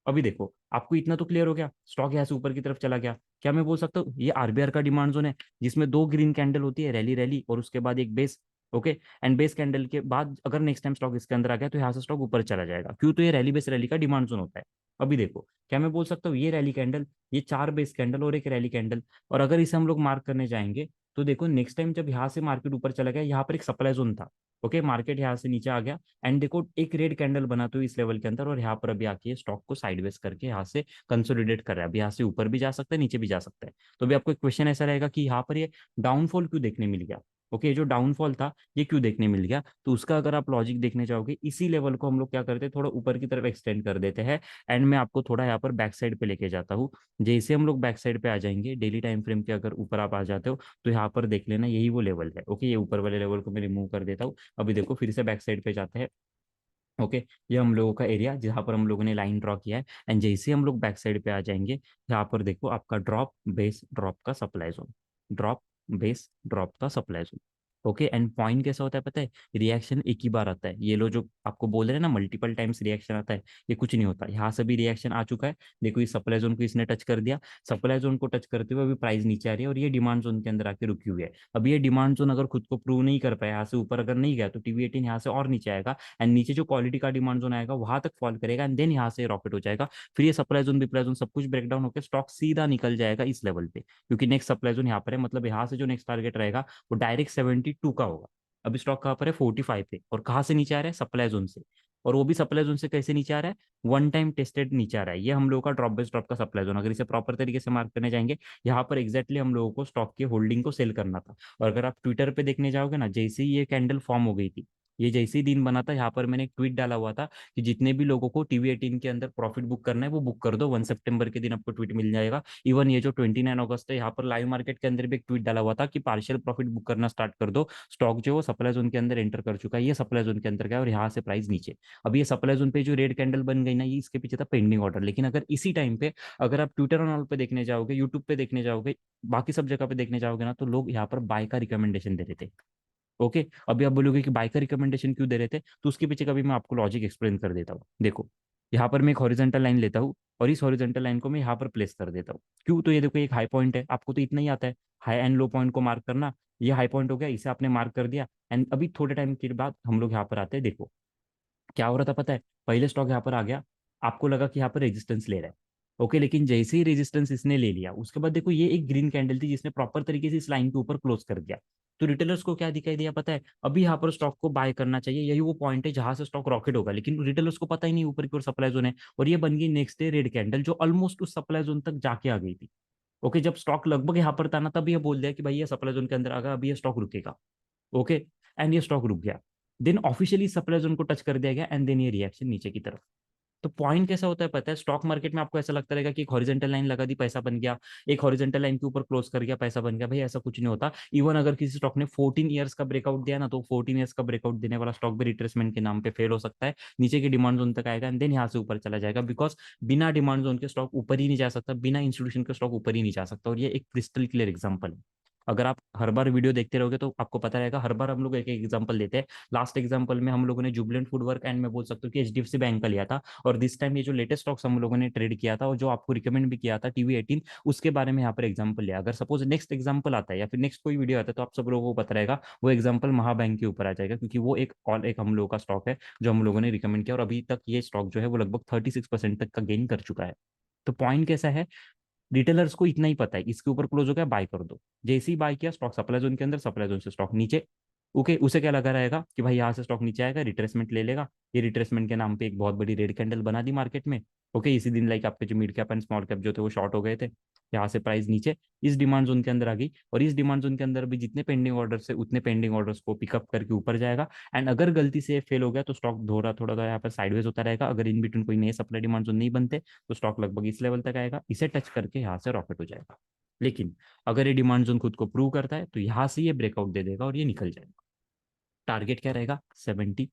अभी देखो आपको इतना तो क्लियर हो गया, स्टॉक यहाँ से ऊपर की तरफ चला गया। क्या मैं बोल सकता हूँ ये आरबीआर का डिमांड जोन है, जिसमें दो ग्रीन कैंडल होती है, रैली रैली, और उसके बाद एक base. Okay. And base candle के बाद अगर नेक्स्ट टाइम स्टॉक इसके अंदर आ गया, तो यहाँ से स्टॉक ऊपर चला जाएगा। क्यों? तो ये रैली बेस रैली का डिमांड जोन होता है। अभी देखो, क्या मैं बोल सकता हूँ ये रैली कैंडल, ये चार बेस कैंडल और एक रैली कैंडल, और अगर इसे हम लोग मार्क करने जाएंगे, तो देखो नेक्स्ट टाइम जब यहाँ से मार्केट ऊपर चला गया, यहाँ पर एक सप्लाई जोन था। ओके। मार्केट यहाँ से नीचे आ गया, एंड देखो एक रेड कैंडल बना तो इस लेवल के अंदर, और यहाँ पर अभी आके स्टॉक को साइडवेज करके यहाँ से कंसोलिडेट कर रहा है। अभी यहाँ से ऊपर भी जा सकता है, नीचे भी जा सकता है। तो अभी आपको एक क्वेश्चन ऐसा रहेगा कि यहाँ पर ये डाउनफॉल क्यों देखने मिल गया। ओके। जो डाउनफॉल था ये क्यों देखने मिल गया, तो उसका अगर आप लॉजिक देखने जाओगे, इसी लेवल को हम लोग क्या करते हैं, थोड़ा ऊपर की तरफ एक्सटेंड कर देते हैं। एंड मैं आपको थोड़ा यहाँ पर बैक साइड पे लेके जाता हूँ। जैसे हम लोग बैक साइड पे आ जाएंगे, डेली टाइम फ्रेम के अगर ऊपर आप आ जाते हो, तो यहाँ पर देख लेना यही वो लेवल है। ओके। ये ऊपर वाले लेवल को मैं रिमूव कर देता हूँ। अभी देखो फिर से बैक साइड पे जाते हैं। ओके। ये हम लोगों का एरिया जहाँ पर हम लोगों ने लाइन ड्रॉ किया है, एंड जैसे हम लोग बैक साइड पे आ जाएंगे, यहाँ पर देखो आपका ड्रॉप बेस ड्रॉप का supply zone, drop base drop का supply zone. Okay. End point कैसा होता है पता है, रिएक्शन एक ही बार आता है। ये लो जो आपको बोल रहे हैं ना, मल्टीपल टाइम्स रिएक्शन आता है, ये कुछ नहीं होता। यहाँ से भी रिएक्शन आ चुका है। देखो इस सप्लाई जोन को इसने टच कर दिया, सप्लाई जोन को टच करते हुए अभी प्राइस नीचे आ रही है, और ये डिमांड जोन के अंदर आके रुकी हुई है। अब ये डिमांड जोन अगर खुद को प्रूव नहीं कर पाया, यहाँ से ऊपर अगर नहीं गया, तो टीवी 18 यहाँ से और नीचे आएगा, एंड नीचे जो क्वालिटी का डिमांड जोन आएगा वहां तक फॉल करेगा, एंड देन यहाँ से रॉकेट हो जाएगा। फिर ये सप्लाई जोन बिप्लाई जोन सब कुछ ब्रेकडाउन होकर स्टॉक सीधा निकल जाएगा इस लेवल पे, क्योंकि नेक्स्ट सप्लाई जोन यहाँ पर है। मतलब यहाँ से जो नेक्स्ट टारगेट रहेगा, वो डायरेक्ट 72 का होगा। अभी स्टॉक कहाँ पर है, 45 पे, और कहाँ से नीचे आ रहा है, सप्लाई जोन से। और वो भी सप्लाई जोन से कैसे नीचे आ रहा है, वन टाइम टेस्टेड नीचे आ रहा है। ये हम लोगों का ड्रॉप बेस ड्रॉप का सप्लाई जोन, अगर इसे प्रॉपर तरीके से मार्क करने जाएंगे, यहाँ पर एग्जैक्टली हम लोगों को स्टॉक की होल्डिंग को सेल करना था। और अगर आप ट्विटर पे देखने जाओगे ना, जैसे ही ये कैंडल फॉर्म हो गई थी, ये जैसे ही दिन बना था, यहाँ पर मैंने एक ट्वीट डाला हुआ था कि जितने भी लोगों को टीवी 18 के अंदर प्रॉफिट बुक करना है वो बुक कर दो, 1 सितंबर के दिन आपको ट्वीट मिल जाएगा। इवन ये जो 29 अगस्त है, यहाँ पर लाइव मार्केट के अंदर भी एक ट्वीट डाला हुआ था कि पार्शियल प्रॉफिट बुक करना स्टार्ट कर दो, स्टॉक जो है वो सप्लाई जोन के अंदर एंटर कर चुका है, ये सप्लाई जोन के अंदर गया और यहाँ से प्राइस नीचे। अब ये सप्लाई जोन पे जो रेड कैंडल बन गई ना, ये इसके पीछे था पेंडिंग ऑर्डर। लेकिन अगर इसी टाइम पे अगर आप ट्विटर और ऑल पे देखने जाओगे, यूट्यूब पे देखने जाओगे, बाकी सब जगह पे देखने जाओगे ना, तो लोग यहाँ पर बाय का रिकमेंडेशन दे रहे थे। ओके, अभी आप बोलोगे कि बाय का रिकमेंडेशन क्यों दे रहे थे, तो उसके पीछे का भी मैं आपको लॉजिक एक्सप्लेन कर देता हूँ। देखो, यहाँ पर मैं एक हॉरिजॉन्टल लाइन लेता हूँ और इस हॉरिजॉन्टल लाइन को मैं यहाँ पर प्लेस कर देता हूँ। क्यों, तो ये देखो एक हाई पॉइंट है, आपको तो इतना ही आता है हाई एंड लो पॉइंट को मार्क करना। ये हाई पॉइंट हो गया, इसे आपने मार्क कर दिया। एंड अभी थोड़े टाइम के बाद हम लोग यहाँ पर आते हैं। देखो क्या हो रहा था पता है, पहले स्टॉक यहाँ पर आ गया, आपको लगा कि यहाँ पर रेजिस्टेंस ले रहा है। ओके, लेकिन जैसे ही रेजिस्टेंस इसने ले लिया, उसके बाद देखो ये एक ग्रीन कैंडल थी जिसने प्रॉपर तरीके से इस लाइन के ऊपर क्लोज कर दिया। तो रिटेलर्स को क्या दिखाई दिया पता है, अभी यहाँ पर स्टॉक को बाय करना चाहिए, यही वो पॉइंट है जहां से स्टॉक रॉकेट होगा। लेकिन रिटेलर्स को पता ही नहीं ऊपर की ओर सप्लाई जोन है, और ये बन गई नेक्स्ट डे रेड कैंडल जो ऑलमोस्ट उस सप्लाई जोन तक जाके आ गई थी। ओके, जब स्टॉक लगभग यहाँ पर था ना, तब ये बोल दिया कि भाई ये सप्लाई जोन के अंदर आ गया, अभी ये स्टॉक रुकेगा। ओके, एंड ये स्टॉक रुक गया। देन ऑफिशियली सप्लाई जोन को टच कर दिया गया, एंड देन ये रिएक्शन नीचे की तरफ। तो पॉइंट कैसा होता है पता है, स्टॉक मार्केट में आपको ऐसा लगता रहेगा कि एक हॉरिजॉन्टल लाइन लगा दी पैसा बन गया, एक हॉरिजॉन्टल लाइन के ऊपर क्लोज कर गया पैसा बन गया। भाई ऐसा कुछ नहीं होता। इवन अगर किसी स्टॉक ने 14 ईयर्स का ब्रेकआउट दिया ना, तो 14 ईयर्स का ब्रेकआउट देने वाला स्टॉक भी रिट्रेसमेंट के नाम पे फेल हो सकता है, नीचे की डिमांड जोन तक आएगा एंड देन यहाँ से ऊपर चला जाएगा। बिकॉज बिना डिमांड जोन के स्टॉक ऊपर ही नहीं जा सकता, बिना इंस्टीट्यूशन के स्टॉक ऊपर ही नहीं जा सकता। और ये एक क्रिस्टल क्लियर एग्जाम्पल है। अगर आप हर बार वीडियो देखते रहोगे तो आपको पता रहेगा, हर बार हम लोग एक एक एग्जांपल देते हैं। लास्ट एग्जांपल में हम लोगों ने जुबलेंट फूडवर्क एंड मैं बोल सकता हूँ कि एचडीएफसी बैंक का लिया था। और दिस टाइम ये जो लेटेस्ट स्टॉक्स हम लोगों ने ट्रेड किया था और जो आपको रिकमेंड भी किया था टीवी 18, उसके बारे में यहाँ पर एग्जाम्पल लिया। अगर सपोज नेक्स्ट एग्जाम्पल आता है या फिर नेक्स्ट कोई वीडियो आता है, तो आप सब लोगों को पता रहेगा वो एग्जाम्पल महाबैंक के ऊपर आ जाएगा, क्योंकि वो एक ऑल एक हम लोगों का स्टॉक है जो हम लोगों ने रिकमेंड किया, और अभी तक ये स्टॉक जो है वो लगभग 36% तक का गेन कर चुका है। तो पॉइंट कैसा है, रिटेलर्स को इतना ही पता है इसके ऊपर क्लोज हो गया बाय कर दो। जैसे ही बाय किया, स्टॉक सप्लाई जोन के अंदर, सप्लाई जोन से स्टॉक नीचे। ओके, उसे क्या लगा रहेगा कि भाई यहाँ से स्टॉक नीचे आएगा, रिट्रेसमेंट ले लेगा। ये रिट्रेसमेंट के नाम पे एक बहुत बड़ी रेड कैंडल बना दी मार्केट में। ओके, इसी दिन लाइक आपके जो mid cap and small cap जो थे वो शॉर्ट हो गए थे, यहाँ से प्राइस नीचे इस डिमांड जोन के अंदर आ गई। और इस डिमांड जोन के अंदर भी जितने पेंडिंग ऑर्डर्स है उतने पेंडिंग ऑर्डर्स को पिकअप करके ऊपर जाएगा। एंड अगर गलती से फेल हो गया तो स्टॉक थोड़ा थोड़ा यहाँ पर साइडवेज होता रहेगा। अगर इन बिटवीन कोई नए सप्लाई डिमांड जोन नहीं बनते, तो स्टॉक लगभग इस लेवल तक आएगा, इसे टच करके यहाँ से रॉकेट हो जाएगा। लेकिन अगर ये डिमांड जोन खुद को प्रूव करता है, तो यहाँ से ये ब्रेकआउट दे देगा और ये निकल जाएगा। टारगेट क्या रहेगा, 72।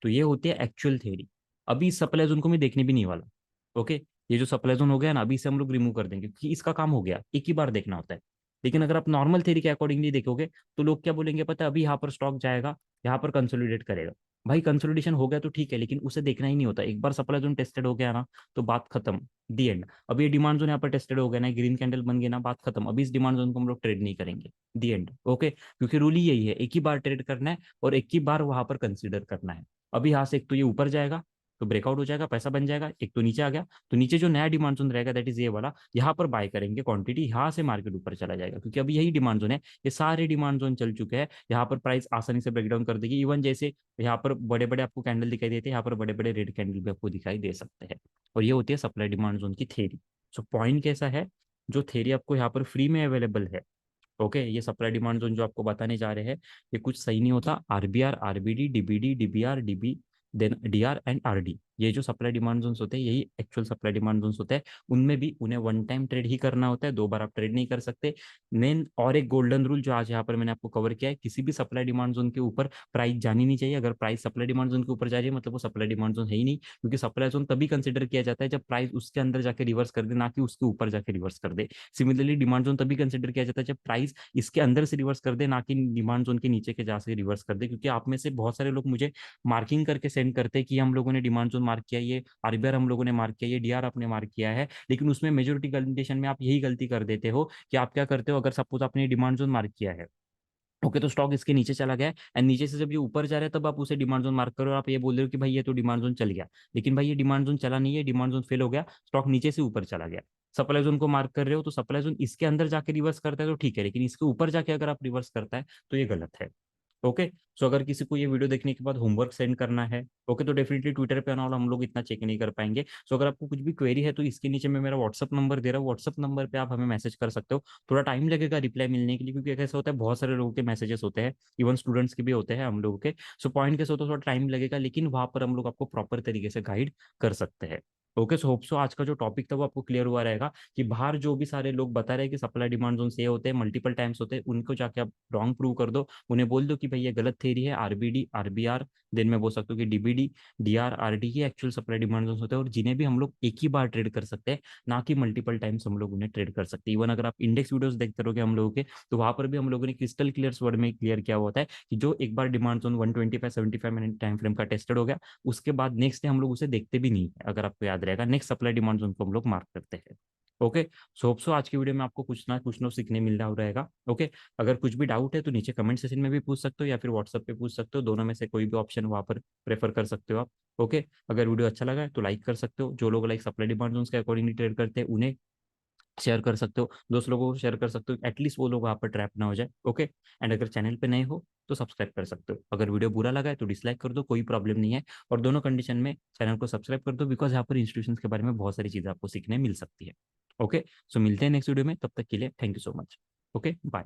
तो ये होती है एक्चुअल थ्योरी। अभी इस सप्लाई जोन को मैं देखने भी नहीं वाला। ओके, ये जो सप्लाई जोन हो गया ना, अभी इसे हम लोग रिमूव कर देंगे, क्योंकि इसका काम हो गया, एक ही बार देखना होता है। लेकिन अगर आप नॉर्मल थ्योरी के अकॉर्डिंगली देखोगे, तो लोग क्या बोलेंगे पता है, अभी यहाँ पर स्टॉक जाएगा, यहाँ पर कंसोलिडेट करेगा। भाई कंसोलिडेशन हो गया तो ठीक है, लेकिन उसे देखना ही नहीं होता। एक बार सप्लाई जोन टेस्टेड हो गया ना, तो बात खत्म, दी एंड। अब ये डिमांड जोन यहाँ पर टेस्टेड हो गया ना, ग्रीन कैंडल बन गई ना, बात खत्म। अभी इस डिमांड जोन को हम लोग ट्रेड नहीं करेंगे, दी एंड। ओके, क्योंकि रूल ही यही है, एक ही बार ट्रेड करना है और एक ही बार वहां पर कंसीडर करना है। अभी यहाँ से एक तो ये ऊपर जाएगा तो ब्रेकआउट हो जाएगा, पैसा बन जाएगा, एक तो नीचे आ गया, तो नीचे जो नया डिमांड जोन रहेगा दैट इज ये वाला, यहाँ पर बाय करेंगे क्वांटिटी, यहाँ से मार्केट ऊपर चला जाएगा, क्योंकि अभी यही डिमांड जोन है। ये सारे डिमांड जोन चल चुके हैं, यहाँ पर प्राइस आसानी से ब्रेकडाउन कर देगी। इवन जैसे यहाँ पर बड़े बड़े आपको कैंडल दिखाई देते हैं, यहाँ पर बड़े बड़े रेड कैंडल भी आपको दिखाई दे सकते हैं। और ये होती है सप्लाई डिमांड जोन की थेरी। सो पॉइंट कैसा है, जो थेरी आपको यहाँ पर फ्री में अवेलेबल है, ओके, ये सप्लाई डिमांड जोन जो आपको बताने जा रहे हैं, ये कुछ सही नहीं होता। RBR, RBD, DBD, DBR, DB, then DR and RD, ये जो सप्लाई डिमांड जोन्स होते हैं यही एक्चुअल सप्लाई डिमांड जोन्स होते हैं। उनमें भी उन्हें वन टाइम ट्रेड ही करना होता है, दो बार आप ट्रेड नहीं कर सकते। मेन और एक गोल्डन रूल जो आज यहाँ पर मैंने आपको कवर किया है, किसी भी सप्लाई डिमांड जोन के ऊपर प्राइस जानी नहीं चाहिए। अगर प्राइस सप्लाई डिमांड जोन के ऊपर जा रही है, मतलब वो सप्लाई डिमांड जोन है ही नहीं, क्योंकि सप्लाई जोन तभी कंसिडर किया जाता है जब प्राइस उसके अंदर जाके रिवर्स कर दे, ना कि उसके ऊपर जाके रिवर्स कर दे। सिमिलरली डिमांड जोन तभी कंसिडर किया जाता है जब प्राइस इसके अंदर से रिवर्स कर दे, ना कि डिमांड जोन के नीचे के जा से रिवर्स कर दे। क्योंकि आप में से बहुत सारे लोग मुझे मार्किंग करके सेंड करते हैं कि हम लोगों ने डिमांड जोन मार्क किया, ये आरबीआर हम लोगों ने मार्क किया, ये डीआर आपने मार्क किया है। लेकिन उसमें मेजोरिटी कंडीशन में आप यही गलती कर देते हो कि आप क्या करते हो, अगर सपोज आपने डिमांड जोन मार्क किया है, ओके, तो स्टॉक इसके नीचे चला गया एंड नीचे से जब ये ऊपर जा रहा है, तब आप उसे डिमांड जोन मार्क करो और आप ये बोल रहे हो कि भाई ये तो डिमांड जोन चल गया। लेकिन भाई ये डिमांड जोन चला नहीं है, डिमांड जोन फेल हो गया, स्टॉक नीचे से ऊपर चला गया। सप्लाई जोन को मार्क कर रहे हो तो सप्लाई जोन इसके अंदर जाके रिवर्स करता है तो ठीक है, लेकिन इसके ऊपर जाके अगर आप रिवर्स करता है तो ये गलत है। ओके। सो अगर किसी को ये वीडियो देखने के बाद होमवर्क सेंड करना है, ओके, तो डेफिनेटली ट्विटर पे आना, और हम लोग इतना चेक नहीं कर पाएंगे। सो अगर आपको कुछ भी क्वेरी है तो इसके नीचे मैं मेरा व्हाट्सअप नंबर दे रहा हूँ, व्हाट्सअप नंबर पे आप हमें मैसेज कर सकते हो। थोड़ा टाइम लगेगा रिप्लाई मिलने के लिए, क्योंकि कैसा होता है बहुत सारे लोगों के मैसेजेस होते हैं, इवन स्टूडेंट्स के भी होते हैं हम लोगों के। सो पॉइंट कैसे होता है, थोड़ा टाइम लगेगा, लेकिन वहां पर हम लोग आपको प्रॉपर तरीके से गाइड कर सकते हैं। ओके, सो होप सो आज का जो टॉपिक था वो आपको क्लियर हुआ रहेगा कि बाहर जो भी सारे लोग बता रहे हैं कि सप्लाई डिमांड जोन से होते हैं, मल्टीपल टाइम्स होते हैं, उनको जाके आप रॉन्ग प्रूव कर दो। उन्हें बोल दो कि भाई ये गलत थेरी है, आरबीडी आरबीआर, देन मैं बोल सकता हूँ कि डीबीडी डीआर आरडी ही एक्चुअल सप्लाई डिमांड जोन होते हैं, और जिन्हें भी हम लोग एक ही बार ट्रेड कर सकते हैं, ना कि मल्टीपल टाइम्स हम लोग उन्हें ट्रेड कर सकते हैं। इवन अगर आप इंडेक्स वीडियोस देखते रहोगे हम लोगों के, तो वहां पर भी हम लोगों ने क्रिस्टल क्लियर वर्ड में क्लियर किया हुआ होता है कि जो एक बार demand zone 125-75 minute time frame का टेस्टेड हो गया, उसके बाद नेक्स्ट डे हम लोग उसे देखते भी नहीं है। अगर आपको याद रहेगा, नेक्स्ट सप्लाई डिमांड जोन को हम लोग मार्क करते हैं। ओके, सो होप सो आज की वीडियो में आपको कुछ ना सीखने मिल रहा रहेगा। ओके, अगर कुछ भी डाउट है तो नीचे कमेंट सेशन में भी पूछ सकते हो, या फिर व्हाट्सएप पे पूछ सकते हो, दोनों में से कोई भी ऑप्शन वहाँ पर प्रेफर कर सकते हो आप। ओके, अगर वीडियो अच्छा लगा है तो लाइक कर सकते हो, जो लोग लाइक सप्लाई डिमांड जोन्स के अकॉर्डिंगली ट्रेड करते हैं उन्हें शेयर कर सकते हो, दोस्त लोगों को शेयर कर सकते हो, एटलीस्ट वो लोग वहाँ पर ट्रैप ना हो जाए। ओके, एंड अगर चैनल पे नए हो तो सब्सक्राइब कर सकते हो, अगर वीडियो बुरा लगा है तो डिसलाइक कर दो, कोई प्रॉब्लम नहीं है। और दोनों कंडीशन में चैनल को सब्सक्राइब कर दो, बिकॉज यहाँ पर इंस्टीट्यूशन के बारे में बहुत सारी चीज़ें आपको सीखने मिल सकती है। ओके, सो मिलते हैं नेक्स्ट वीडियो में, तब तक के लिए thank you so much. Okay, bye.